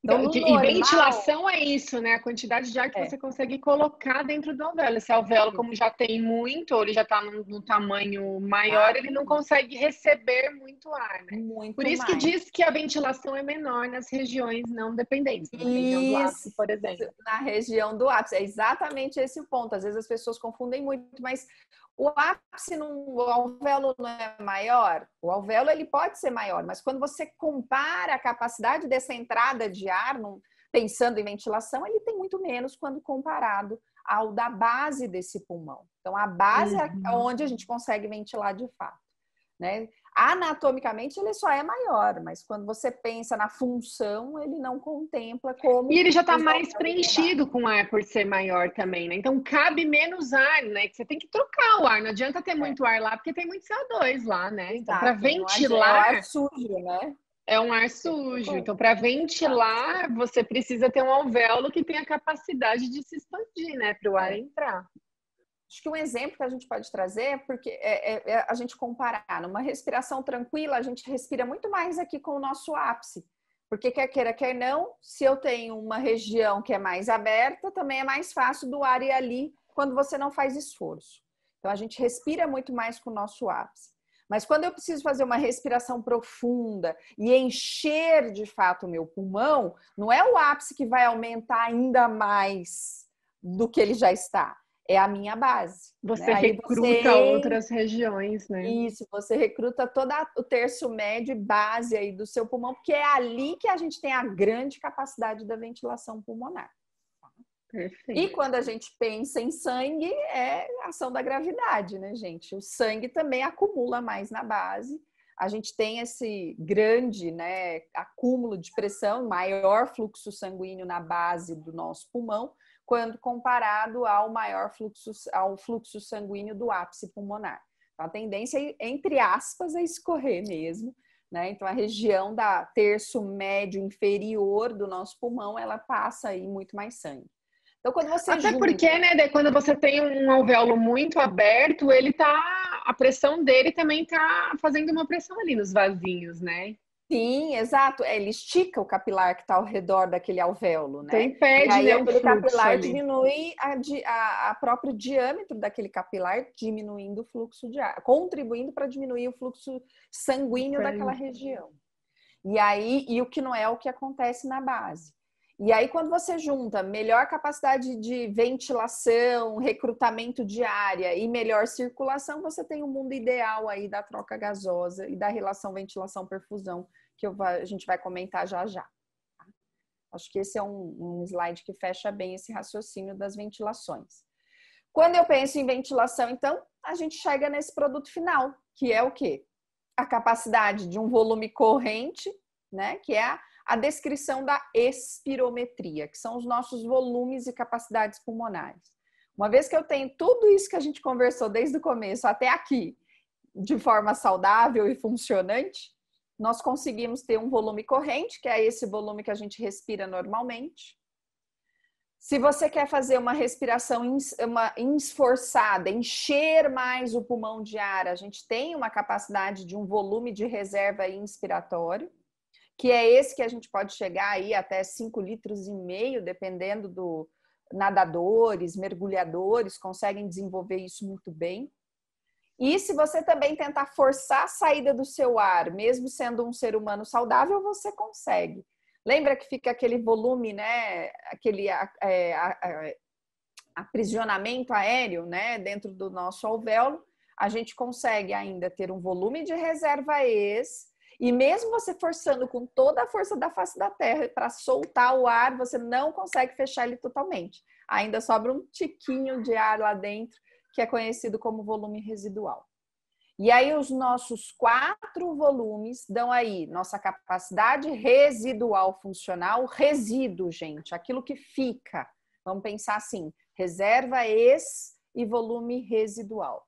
Então, Então, no e normal, ventilação é isso, né? A quantidade de ar que você consegue colocar dentro do alvéolo. Esse alvéolo, como já tem muito, ou ele já está no tamanho maior, ele não consegue receber muito ar, né? Por muito isso que mais. diz que a ventilação é menor nas regiões não dependentes, na região do ápice, Isso, por exemplo. na região do ápice. É exatamente esse o ponto. Às vezes as pessoas confundem muito, mas o ápice, o alvéolo não é maior? O alvéolo ele pode ser maior, mas quando você compara a capacidade dessa entrada de ar, pensando em ventilação, ele tem muito menos quando comparado ao da base desse pulmão. Então, a base é onde a gente consegue ventilar de fato, né? Anatomicamente, ele só é maior, mas quando você pensa na função, ele não contempla como E ele já está os mais alvéolos da base. preenchido com ar por ser maior também, né? Então cabe menos ar, né? Que você tem que trocar o ar. Não adianta ter muito ar lá, porque tem muito CO2 lá, né? Então, para Exato, é o ar ventilar, sujo, né? é um ar sujo. Então, para ventilar, você precisa ter um alvéolo que tenha capacidade de se expandir, né? Para o ar entrar. Acho que um exemplo que a gente pode trazer, porque é a gente comparar numa respiração tranquila, a gente respira muito mais aqui com o nosso ápice. Porque quer queira, quer não, se eu tenho uma região que é mais aberta, também é mais fácil do ar ir ali quando você não faz esforço. Então, a gente respira muito mais com o nosso ápice. Mas quando eu preciso fazer uma respiração profunda e encher de fato o meu pulmão, não é o ápice que vai aumentar ainda mais do que ele já está. É a minha base. Você Né? Aí recruta outras regiões, né? Isso, você recruta todo o terço médio e base aí do seu pulmão, porque é ali que a gente tem a grande capacidade da ventilação pulmonar. Perfeito. E quando a gente pensa em sangue, é a ação da gravidade, né, gente? O sangue também acumula mais na base. A gente tem esse grande, né, acúmulo de pressão, maior fluxo sanguíneo na base do nosso pulmão, quando comparado ao maior fluxo sanguíneo do ápice pulmonar. Então, a tendência, entre aspas, é escorrer mesmo, né? Então, a região da terço médio inferior do nosso pulmão, ela passa aí muito mais sangue. Então, quando você Até junta... porque, né, daí quando você tem um alvéolo muito aberto, a pressão dele também tá fazendo uma pressão ali nos vasinhos, né? Sim, exato. Ele estica o capilar que está ao redor daquele alvéolo, Então né? E impede, aí né, o aquele fluxo capilar ali. diminui a próprio diâmetro daquele capilar, diminuindo o fluxo de ar, contribuindo para diminuir o fluxo sanguíneo daquela região. E aí, e o que não é o que acontece na base. E aí, quando você junta melhor capacidade de ventilação, recrutamento de área e melhor circulação, você tem o mundo ideal aí da troca gasosa e da relação ventilação-perfusão, que a gente vai comentar já já. Acho que esse é um slide que fecha bem esse raciocínio das ventilações. Quando eu penso em ventilação, então, a gente chega nesse produto final, que é o quê? A capacidade de um volume corrente, né, que é a descrição da espirometria, que são os nossos volumes e capacidades pulmonares. Uma vez que eu tenho tudo isso que a gente conversou desde o começo até aqui, de forma saudável e funcionante, nós conseguimos ter um volume corrente, que é esse volume que a gente respira normalmente. Se você quer fazer uma respiração esforçada, encher mais o pulmão de ar, a gente tem uma capacidade de um volume de reserva inspiratório, que é esse que a gente pode chegar aí até 5,5 litros, dependendo do nadadores, mergulhadores, conseguem desenvolver isso muito bem. E se você também tentar forçar a saída do seu ar, mesmo sendo um ser humano saudável, você consegue. Lembra que fica aquele volume, né? Aquele aprisionamento aéreo, né? Dentro do nosso alvéolo. A gente consegue ainda ter um volume de reserva e mesmo você forçando com toda a força da face da Terra para soltar o ar, você não consegue fechar ele totalmente. Ainda sobra um tiquinho de ar lá dentro, que é conhecido como volume residual. E aí os nossos 4 volumes dão aí nossa capacidade residual funcional, resíduo, gente, aquilo que fica. Vamos pensar assim, reserva e volume residual.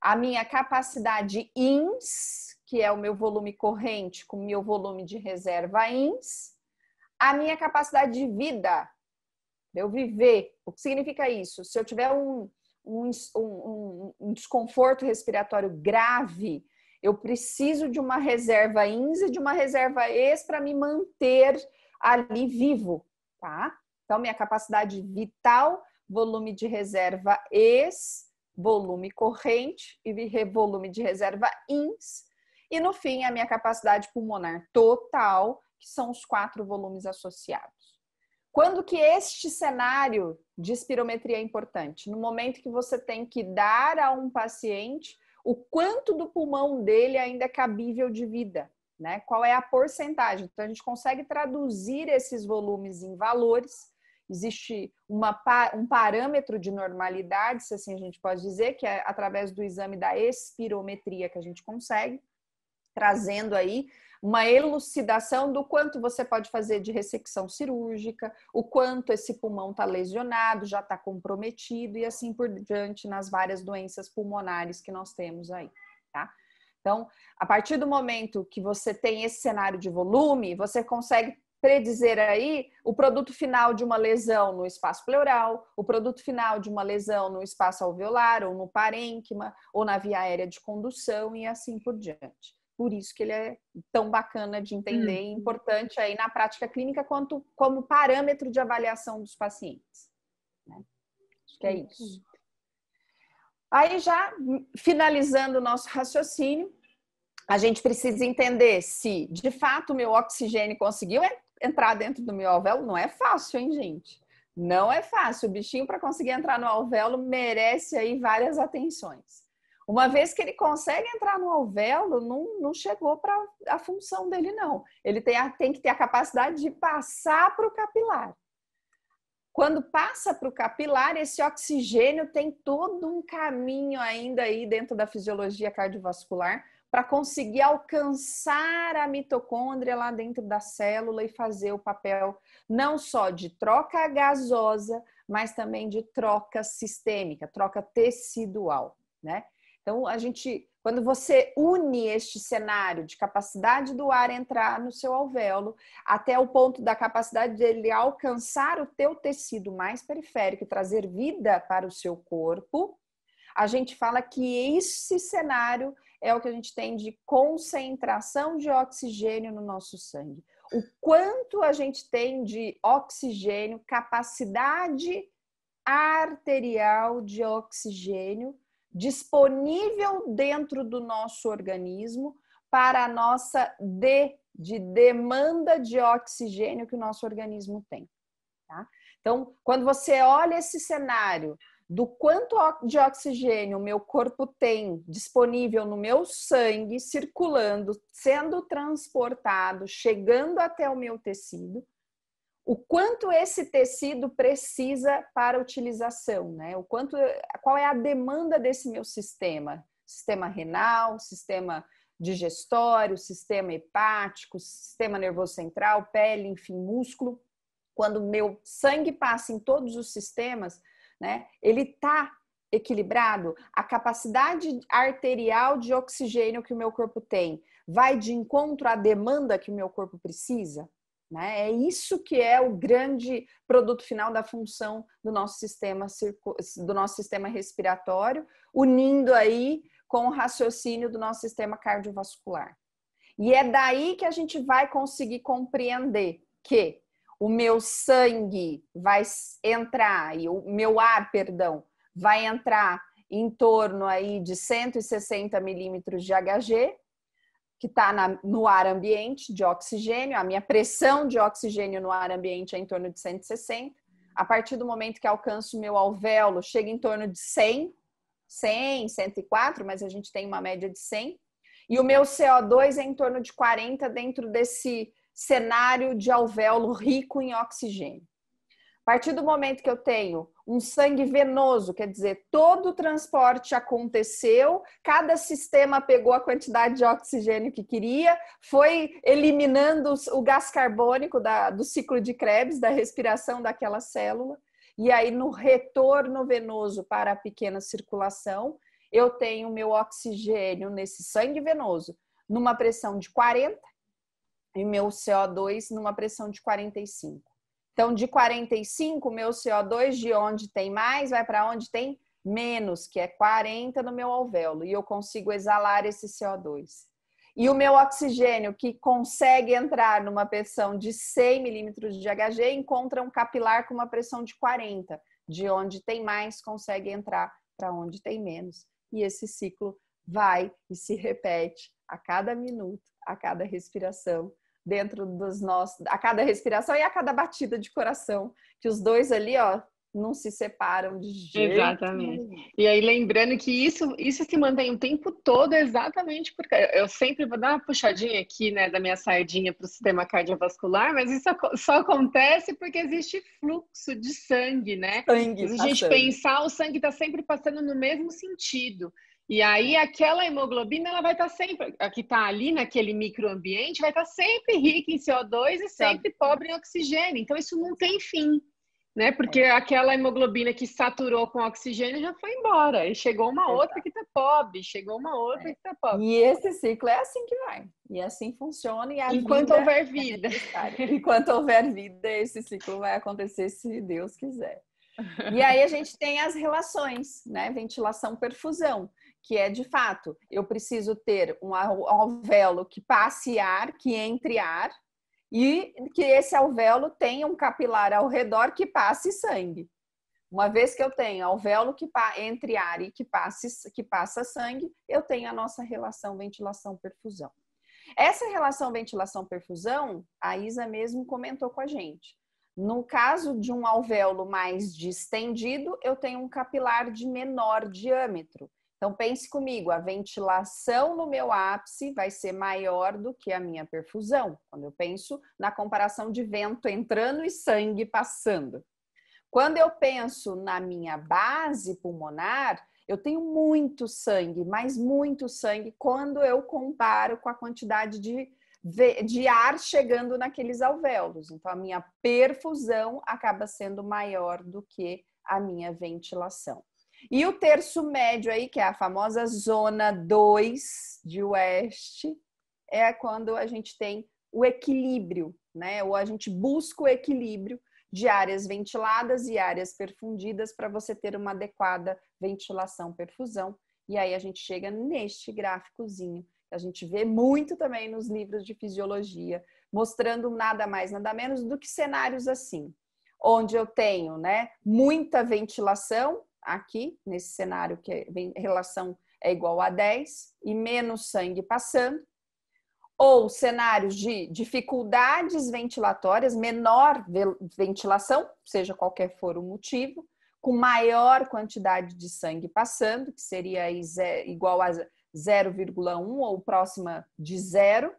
A minha capacidade ins, que é o meu volume corrente com o meu volume de reserva ins. A minha capacidade de vida, eu viver. O que significa isso? Se eu tiver um desconforto respiratório grave, eu preciso de uma reserva ins e de uma reserva ex para me manter ali vivo, tá? Então, minha capacidade vital, volume de reserva ex, volume corrente e volume de reserva ins. E, no fim, a minha capacidade pulmonar total, que são os 4 volumes associados. Quando que este cenário de espirometria é importante? No momento que você tem que dar a um paciente o quanto do pulmão dele ainda é cabível de vida, né? Qual é a porcentagem? Então, a gente consegue traduzir esses volumes em valores. Existe um parâmetro de normalidade, se assim a gente pode dizer, que é através do exame da espirometria que a gente consegue, trazendo aí uma elucidação do quanto você pode fazer de ressecção cirúrgica, o quanto esse pulmão está lesionado, já está comprometido e assim por diante nas várias doenças pulmonares que nós temos aí, tá? Então, a partir do momento que você tem esse cenário de volume, você consegue predizer aí o produto final de uma lesão no espaço pleural, o produto final de uma lesão no espaço alveolar ou no parênquima ou na via aérea de condução e assim por diante. Por isso que ele é tão bacana de entender e importante aí na prática clínica quanto como parâmetro de avaliação dos pacientes, né? Acho que é isso. Aí já finalizando o nosso raciocínio, a gente precisa entender se de fato o meu oxigênio conseguiu entrar dentro do meu alvéolo. Não é fácil, hein, gente? Não é fácil. O bichinho, para conseguir entrar no alvéolo, merece aí várias atenções. Uma vez que ele consegue entrar no alvéolo, não chegou para a função dele, não. Ele tem que ter a capacidade de passar para o capilar. Quando passa para o capilar, esse oxigênio tem todo um caminho ainda aí dentro da fisiologia cardiovascular para conseguir alcançar a mitocôndria lá dentro da célula e fazer o papel não só de troca gasosa, mas também de troca sistêmica, troca tecidual, né? Então, quando você une este cenário de capacidade do ar entrar no seu alvéolo até o ponto da capacidade dele alcançar o teu tecido mais periférico e trazer vida para o seu corpo, a gente fala que esse cenário é o que a gente tem de concentração de oxigênio no nosso sangue. O quanto a gente tem de oxigênio, capacidade arterial de oxigênio disponível dentro do nosso organismo para a nossa de demanda de oxigênio que o nosso organismo tem, tá? Então, quando você olha esse cenário do quanto de oxigênio o meu corpo tem disponível no meu sangue, circulando, sendo transportado, chegando até o meu tecido, o quanto esse tecido precisa para utilização, né? Qual é a demanda desse meu sistema? Sistema renal, sistema digestório, sistema hepático, sistema nervoso central, pele, enfim, músculo. Quando o meu sangue passa em todos os sistemas, né? Ele está equilibrado. A capacidade arterial de oxigênio que o meu corpo tem vai de encontro à demanda que o meu corpo precisa? Né? É isso que é o grande produto final da função do nosso sistema respiratório, unindo aí com o raciocínio do nosso sistema cardiovascular. E é daí que a gente vai conseguir compreender que o meu sangue vai entrar, e o meu ar, perdão, vai entrar em torno aí de 160 milímetros de Hg, que está no ar ambiente de oxigênio, a minha pressão de oxigênio no ar ambiente é em torno de 160. A partir do momento que alcanço o meu alvéolo, chega em torno de 100, 104, mas a gente tem uma média de 100. E o meu CO2 é em torno de 40 dentro desse cenário de alvéolo rico em oxigênio. A partir do momento que eu tenho um sangue venoso, quer dizer, todo o transporte aconteceu, cada sistema pegou a quantidade de oxigênio que queria, foi eliminando o gás carbônico do ciclo de Krebs, da respiração daquela célula, e aí no retorno venoso para a pequena circulação, eu tenho meu oxigênio nesse sangue venoso numa pressão de 40 e meu CO2 numa pressão de 45. Então, de 45, meu CO2 de onde tem mais vai para onde tem menos, que é 40 no meu alvéolo, e eu consigo exalar esse CO2. E o meu oxigênio, que consegue entrar numa pressão de 100 milímetros de Hg, encontra um capilar com uma pressão de 40. De onde tem mais, consegue entrar para onde tem menos. E esse ciclo vai e se repete a cada minuto, a cada respiração, dentro dos nossos, a cada respiração e a cada batida de coração, que os dois ali, ó, não se separam de jeito Exatamente. nenhum. E aí, lembrando que isso se mantém o tempo todo, exatamente porque eu sempre vou dar uma puxadinha aqui, né, da minha sardinha para o sistema cardiovascular, mas isso só acontece porque existe fluxo de sangue, né? Sangue Se a gente passando. pensar, o sangue está sempre passando no mesmo sentido. E aí, É. aquela hemoglobina, ela vai estar sempre, a que está ali naquele microambiente, vai estar sempre rica em CO2 e sempre pobre em oxigênio. Então, isso não tem fim, né? Porque aquela hemoglobina que saturou com oxigênio já foi embora. E chegou uma outra que está pobre, chegou uma outra que está pobre. E esse ciclo é assim que vai. E assim funciona e a Enquanto vida houver é vida. necessária. Enquanto houver vida, esse ciclo vai acontecer se Deus quiser. E aí a gente tem as relações, né? Ventilação-perfusão, que é de fato, eu preciso ter um alvéolo que passe ar, que entre ar, e que esse alvéolo tenha um capilar ao redor que passe sangue. Uma vez que eu tenho alvéolo que entre ar e que passa sangue, eu tenho a nossa relação ventilação-perfusão. Essa relação ventilação-perfusão, a Isa mesmo comentou com a gente. No caso de um alvéolo mais distendido, eu tenho um capilar de menor diâmetro. Então, pense comigo, a ventilação no meu ápice vai ser maior do que a minha perfusão, quando eu penso na comparação de vento entrando e sangue passando. Quando eu penso na minha base pulmonar, eu tenho muito sangue, mas muito sangue quando eu comparo com a quantidade de ar chegando naqueles alvéolos. Então, a minha perfusão acaba sendo maior do que a minha ventilação. E o terço médio aí, que é a famosa zona 2 de West, é quando a gente tem o equilíbrio, né? Ou a gente busca o equilíbrio de áreas ventiladas e áreas perfundidas para você ter uma adequada ventilação-perfusão. E aí a gente chega neste gráficozinho. A gente vê muito também nos livros de fisiologia, mostrando nada mais, nada menos do que cenários assim, onde eu tenho, né, muita ventilação, aqui, nesse cenário que a relação é igual a 10, e menos sangue passando, ou cenários de dificuldades ventilatórias, menor ventilação, seja qualquer for o motivo, com maior quantidade de sangue passando, que seria igual a 0,1 ou próxima de zero,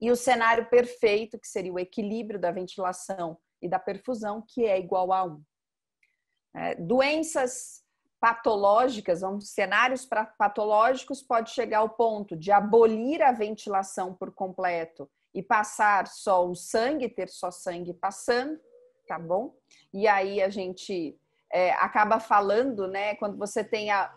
e o cenário perfeito, que seria o equilíbrio da ventilação e da perfusão, que é igual a 1. Doenças patológicas, cenários patológicos pode chegar ao ponto de abolir a ventilação por completo e passar só o sangue, ter só sangue passando, tá bom? E aí a gente acaba falando, né, quando você tem a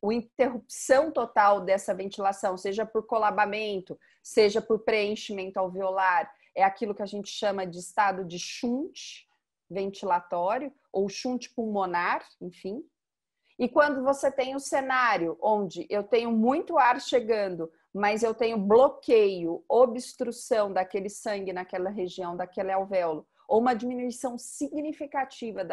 interrupção total dessa ventilação, seja por colabamento, seja por preenchimento alveolar, é aquilo que a gente chama de estado de shunt ventilatório ou shunt pulmonar, enfim. E quando você tem um cenário onde eu tenho muito ar chegando, mas eu tenho bloqueio, obstrução daquele sangue naquela região, daquele alvéolo, ou uma diminuição significativa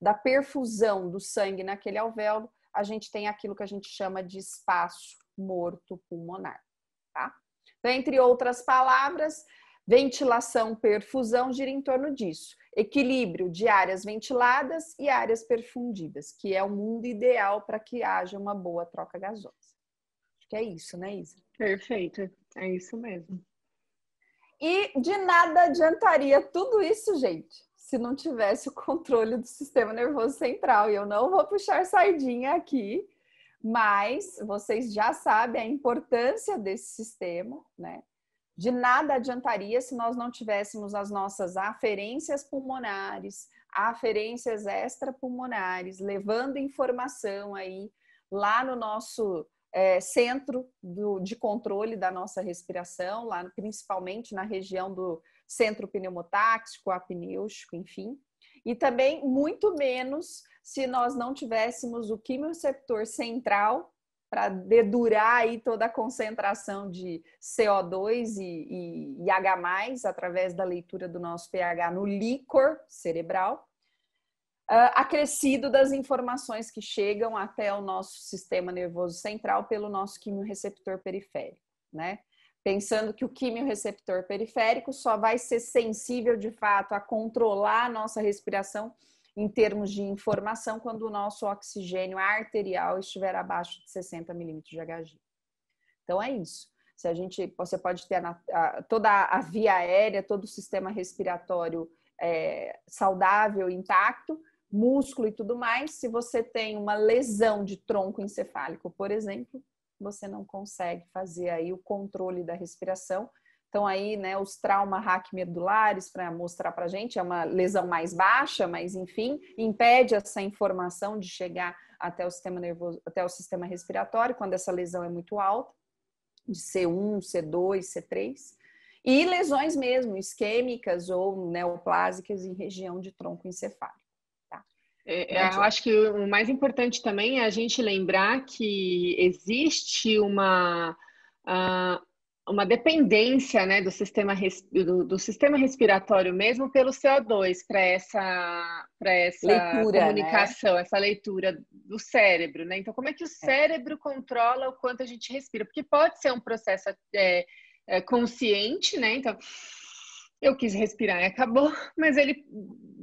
da perfusão do sangue naquele alvéolo, a gente tem aquilo que a gente chama de espaço morto pulmonar, tá? Então, entre outras palavras, ventilação, perfusão gira em torno disso. Equilíbrio de áreas ventiladas e áreas perfundidas, que é o mundo ideal para que haja uma boa troca gasosa. Acho que é isso, né, Isa? Perfeito, é isso mesmo. E de nada adiantaria tudo isso, gente, se não tivesse o controle do sistema nervoso central. E eu não vou puxar sardinha aqui, mas vocês já sabem a importância desse sistema, né? De nada adiantaria se nós não tivéssemos as nossas aferências pulmonares, aferências extrapulmonares, levando informação aí lá no nosso centro de controle da nossa respiração, lá principalmente na região do centro pneumotáxico, apnêutico, enfim. E também muito menos se nós não tivéssemos o quimioreceptor central para dedurar aí toda a concentração de CO2 e H+, através da leitura do nosso pH no líquor cerebral, acrescido das informações que chegam até o nosso sistema nervoso central pelo nosso quimiorreceptor periférico, né? Pensando que o quimiorreceptor periférico só vai ser sensível, de fato, a controlar a nossa respiração em termos de informação quando o nosso oxigênio arterial estiver abaixo de 60 milímetros de Hg. Então, é isso. Você pode ter toda a via aérea, todo o sistema respiratório saudável, intacto, músculo e tudo mais. Se você tem uma lesão de tronco encefálico, por exemplo, você não consegue fazer aí o controle da respiração. Então aí, né, os traumas raquimedulares, para mostrar para a gente, é uma lesão mais baixa, mas enfim, impede essa informação de chegar até o sistema nervoso, até o sistema respiratório, quando essa lesão é muito alta, de C1, C2, C3. E lesões mesmo, isquêmicas ou neoplásicas em região de tronco encefálico. Eu acho que o mais importante também é a gente lembrar que existe uma dependência, né, do sistema respiratório mesmo pelo CO2 para essa leitura, comunicação, né? Essa leitura do cérebro, né? Então, como é que o cérebro controla o quanto a gente respira? Porque pode ser um processo consciente, né? Então, eu quis respirar e acabou, mas ele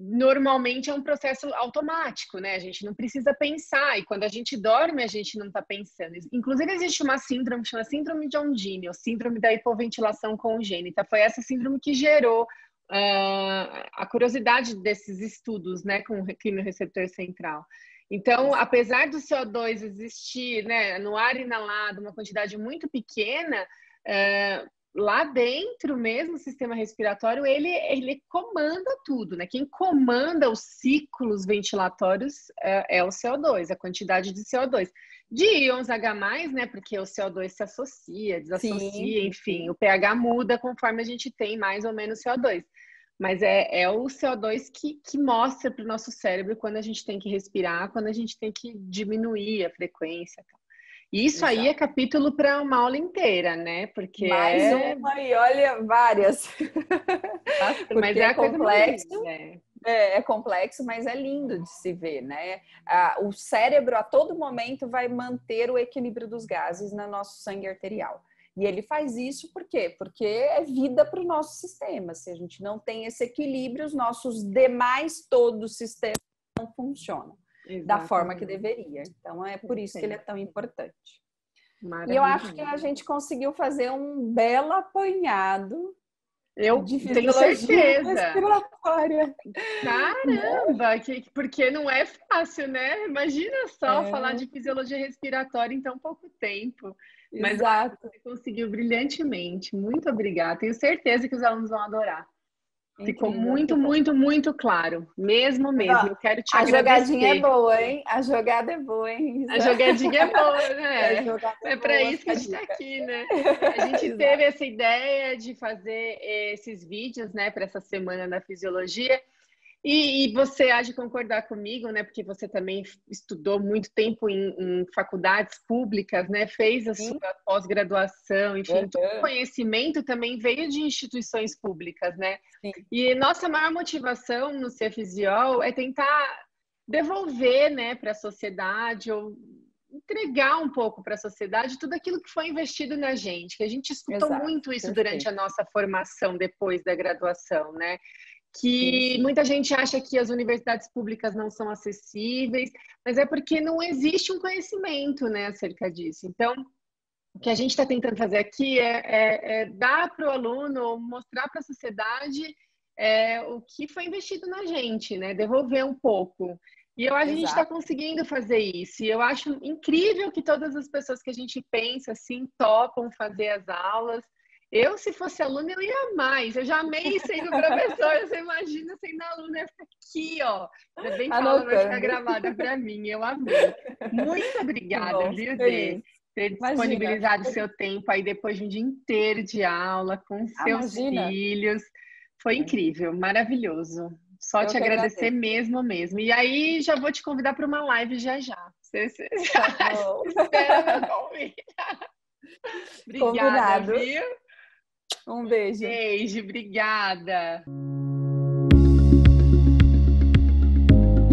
normalmente é um processo automático, né? A gente não precisa pensar, e quando a gente dorme, a gente não está pensando. Inclusive, existe uma síndrome, chama síndrome de Ondini, ou síndrome da hipoventilação congênita. Foi essa síndrome que gerou a curiosidade desses estudos, né, com o quimiorreceptor central. Então, apesar do CO2 existir, né, no ar inalado, uma quantidade muito pequena, lá dentro mesmo, o sistema respiratório, ele comanda tudo, né? Quem comanda os ciclos ventilatórios é o CO2, a quantidade de CO2. De íons H+, né? Porque o CO2 se associa, desassocia, sim, enfim, sim. O pH muda conforme a gente tem mais ou menos CO2. Mas é o CO2 que mostra para o nosso cérebro quando a gente tem que respirar, quando a gente tem que diminuir a frequência. Isso Exato. Aí é capítulo para uma aula inteira, né? Porque mais uma e olha, várias. Mas é complexo. É complexo, mas é lindo de se ver, né? O cérebro a todo momento vai manter o equilíbrio dos gases no nosso sangue arterial. E ele faz isso por quê? Porque é vida para o nosso sistema. Se a gente não tem esse equilíbrio, os nossos demais todos os sistemas não funcionam. Exatamente. Da forma que deveria. Então, é por isso que ele é tão importante. Maravilha. E eu acho que a gente conseguiu fazer um belo apanhado de fisiologia respiratória. Caramba! Porque não é fácil, né? Imagina só falar de fisiologia respiratória em tão pouco tempo. Mas Exato. Você conseguiu brilhantemente. Muito obrigada. Tenho certeza que os alunos vão adorar. Ficou muito, muito, muito claro. Mesmo. Eu quero te agradecer. A jogadinha é boa, hein? A jogada é boa, hein? A jogadinha é boa, né? É para isso que a gente está aqui, né? A gente teve essa ideia de fazer esses vídeos, né, para essa semana da fisiologia. E você há de concordar comigo, né? Porque você também estudou muito tempo em faculdades públicas, né? Fez a sua pós-graduação, enfim, todo o conhecimento também veio de instituições públicas, né? Sim. E nossa maior motivação no CFisiol é tentar devolver, né, para a sociedade ou entregar um pouco para a sociedade tudo aquilo que foi investido na gente, que a gente escutou muito isso durante a nossa formação depois da graduação, né? Que muita gente acha que as universidades públicas não são acessíveis, mas é porque não existe um conhecimento, né, acerca disso. Então, o que a gente está tentando fazer aqui é dar para o aluno, mostrar para a sociedade o que foi investido na gente, né, devolver um pouco. E eu acho que a gente está conseguindo fazer isso. E eu acho incrível que todas as pessoas que a gente pensa assim topam fazer as aulas. Eu, se fosse aluna, eu ia mais. Eu já amei sendo professora. Você imagina sendo aluna, eu ficar aqui, ó. Ainda bem que a aula vai ficar gravada para mim. Eu amei. Muito obrigada, viu, Dê? Ter disponibilizado o seu tempo aí depois de um dia inteiro de aula com seus filhos. Foi incrível, maravilhoso. Só te agradecer mesmo. E aí, já vou te convidar para uma live já. Você Tá bom. espera meu convite. Obrigada, Combinado. viu? Um beijo. Beijo, obrigada.